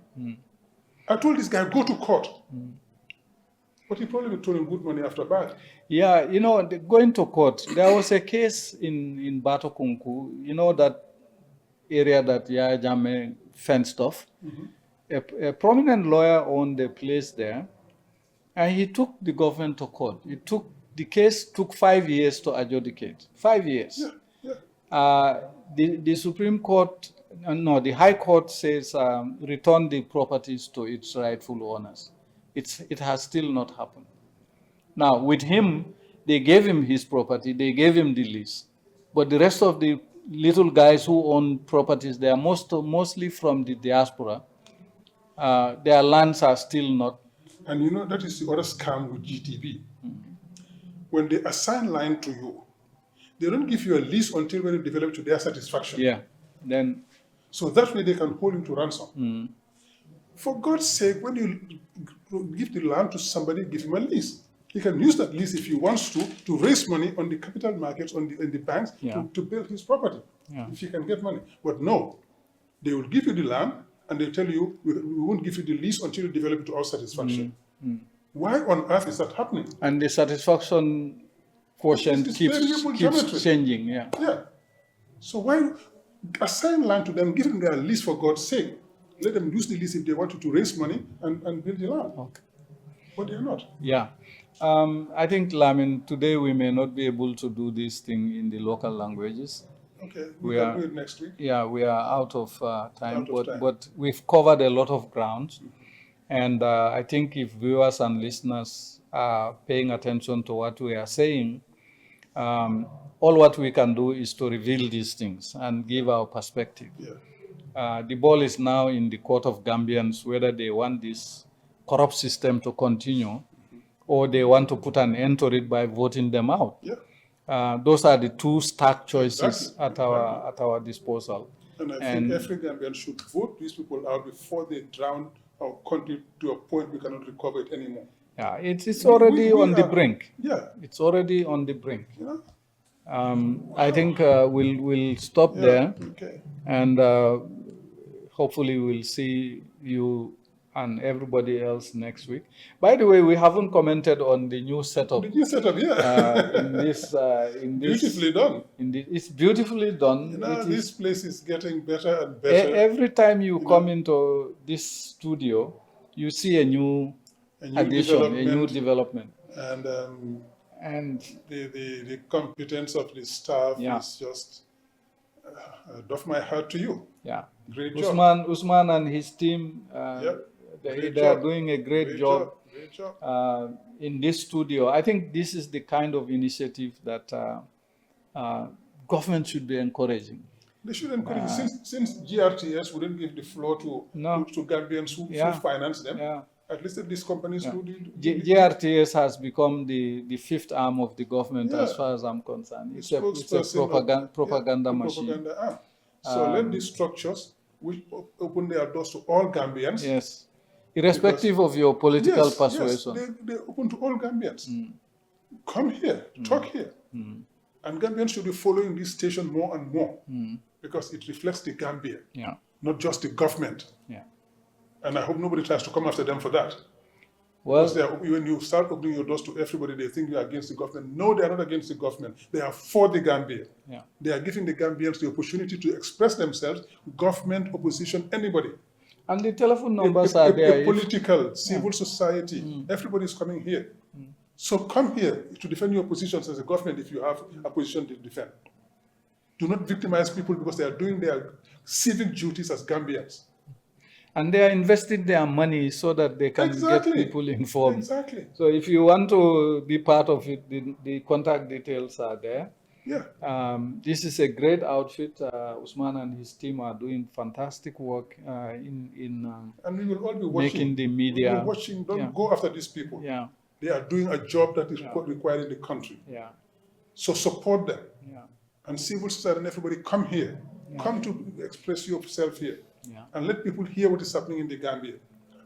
I told this guy, go to court. But he probably will turn him good money after bad. Yeah, going to court. There was a case in Batokunku, that area that Yaya Jammeh fenced off. A prominent lawyer owned a place there, and he took the government to court. The case took 5 years to adjudicate. 5 years. The Supreme Court, the High Court says return the properties to its rightful owners. It has still not happened. Now, with him, they gave him his property, they gave him the lease. But the rest of the little guys who own properties, they are mostly from the diaspora. Their lands are still not. And that is the other scam with GTB. When they assign land to you, they don't give you a lease until when you develop to their satisfaction. Yeah. Then. So that way they can hold him to ransom. For God's sake, when you give the land to somebody, give him a lease. He can use that lease if he wants to raise money on the capital markets, in the banks, to build his property, if he can get money. But no, they will give you the land, and they tell you, we won't give you the lease until you develop it to our satisfaction. Why on earth is that happening? And the satisfaction quotient keeps changing. Yeah. So why assign land to them, give them their lease for God's sake? Let them use the lease if they want to raise money and build the land. Okay. But they're not. Yeah. I think, Lamin, today we may not be able to do this thing in the local languages. Okay, we can do it next week. Yeah, we are out of time, Out of time. but we've covered a lot of ground. And I think if viewers and listeners are paying attention to what we are saying, all what we can do is to reveal these things and give our perspective. Yeah. The ball is now in the court of Gambians whether they want this corrupt system to continue or they want to put an end to it by voting them out. Yeah. Those are the two stark choices at our disposal. And I think every Gambian should vote these people out before they drown our country to a point we cannot recover it anymore. Yeah, it's already on the brink. Yeah. It's already on the brink. Yeah. I think we'll stop there. Okay. And hopefully we'll see you and everybody else next week. By the way, we haven't commented on the new setup. The new setup, yeah. in this beautifully done. It's beautifully done. You know, this place is getting better and better. Every time you come into this studio, you see a new addition, a new development. And the competence of the staff is just doff my hat to you. Yeah. Great job. Usman and his team, they are doing a great job. Great job. In this studio. I think this is the kind of initiative that government should be encouraging. They should encourage since GRTS wouldn't give the floor to Gambians who finance them. Yeah. At least if these companies do GRTS has become the fifth arm of the government as far as I'm concerned. It's a propaganda machine. Propaganda arm. So let these structures which open their doors to all Gambians. Yes. Irrespective of your political persuasion. Yes, they open to all Gambians. Come here, talk here. And Gambians should be following this station more and more because it reflects the Gambia, not just the government. Yeah. And I hope nobody tries to come after them for that. Well, because when you start opening your doors to everybody, they think you are against the government. No, they are not against the government. They are for the Gambia. Yeah. They are giving the Gambians the opportunity to express themselves, government, opposition, anybody. And the telephone numbers are there. Political, civil society, everybody is coming here. So come here to defend your positions as a government if you have a position to defend. Do not victimize people because they are doing their civic duties as Gambians. And they are investing their money so that they can get people informed. Exactly. So if you want to be part of it, the contact details are there. Yeah. This is a great outfit. Usman and his team are doing fantastic work in and we will all be watching. Making the media. We'll be watching. Don't go after these people. Yeah. They are doing a job that is required in the country. Yeah. So support them. Yeah. And civil society and everybody come here. Yeah. Come to express yourself here. Yeah. And let people hear what is happening in the Gambia.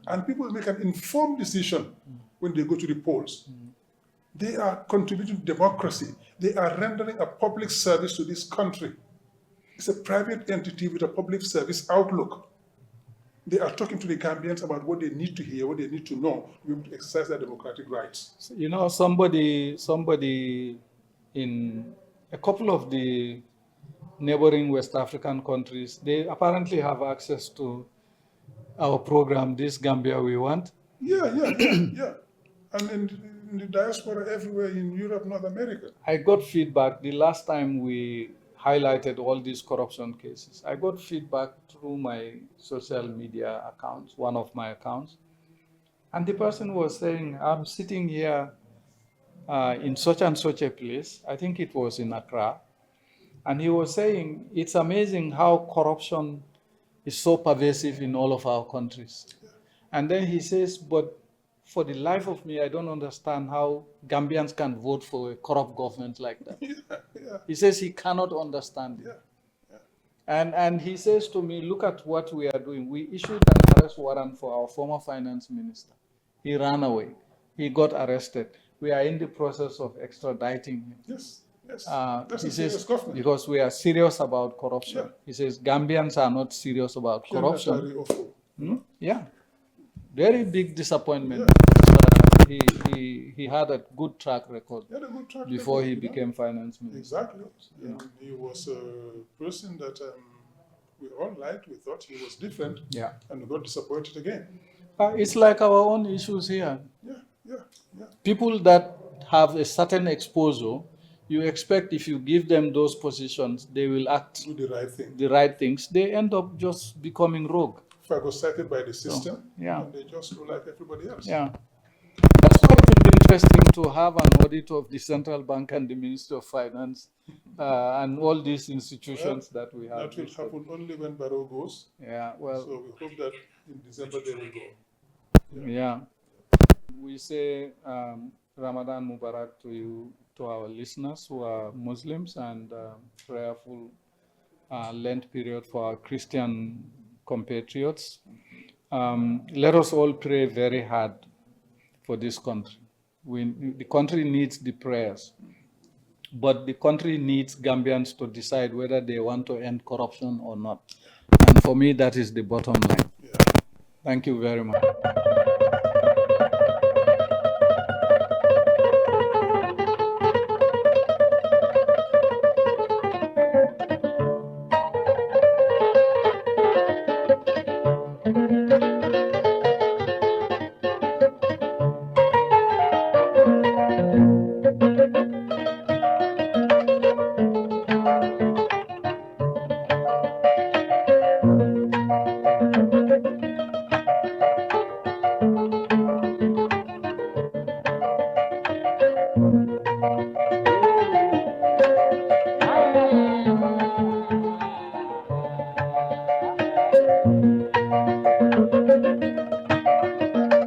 And people make an informed decision when they go to the polls. They are contributing to democracy. They are rendering a public service to this country. It's a private entity with a public service outlook. They are talking to the Gambians about what they need to hear, what they need to know to be able to exercise their democratic rights. So, you know, somebody in a couple of the neighboring West African countries, they apparently have access to our program, This Gambia We Want. Yeah. And in the diaspora everywhere in Europe, North America. I got feedback the last time we highlighted all these corruption cases. I got feedback through my social media accounts, one of my accounts. And the person was saying, I'm sitting here in such and such a place. I think it was in Accra. And he was saying, it's amazing how corruption is so pervasive in all of our countries. Yeah. And then he says, but for the life of me, I don't understand how Gambians can vote for a corrupt government like that. Yeah. He says he cannot understand it. Yeah. And he says to me, look at what we are doing. We issued an arrest warrant for our former finance minister. He ran away. He got arrested. We are in the process of extraditing him. Yes. He says, because we are serious about corruption. Yeah. He says, Gambians are not serious about corruption. Yeah. Very big disappointment. Yeah. He had a good track record before he became finance minister. Exactly. Yeah. He was a person that we all liked. We thought he was different. Yeah. And we got disappointed again. It's like our own issues here. Yeah. Yeah, yeah. People that have a certain exposure, you expect if you give them those positions, they will act Do the right thing. the right things. They end up just becoming rogue. Phagocyted by the system, yeah. and they just do like everybody else. Yeah. That's why it will be interesting to have an audit of the central bank and the Ministry of Finance and all these institutions that we have. That will happen only when Barrow goes. Yeah, well. So we hope that in December they will go. Yeah. We say Ramadan Mubarak to you, to our listeners who are Muslims, and prayerful Lent period for our Christian compatriots. Let us all pray very hard for this country. The country needs the prayers, but the country needs Gambians to decide whether they want to end corruption or not. And for me, that is the bottom line. Yeah. Thank you very much.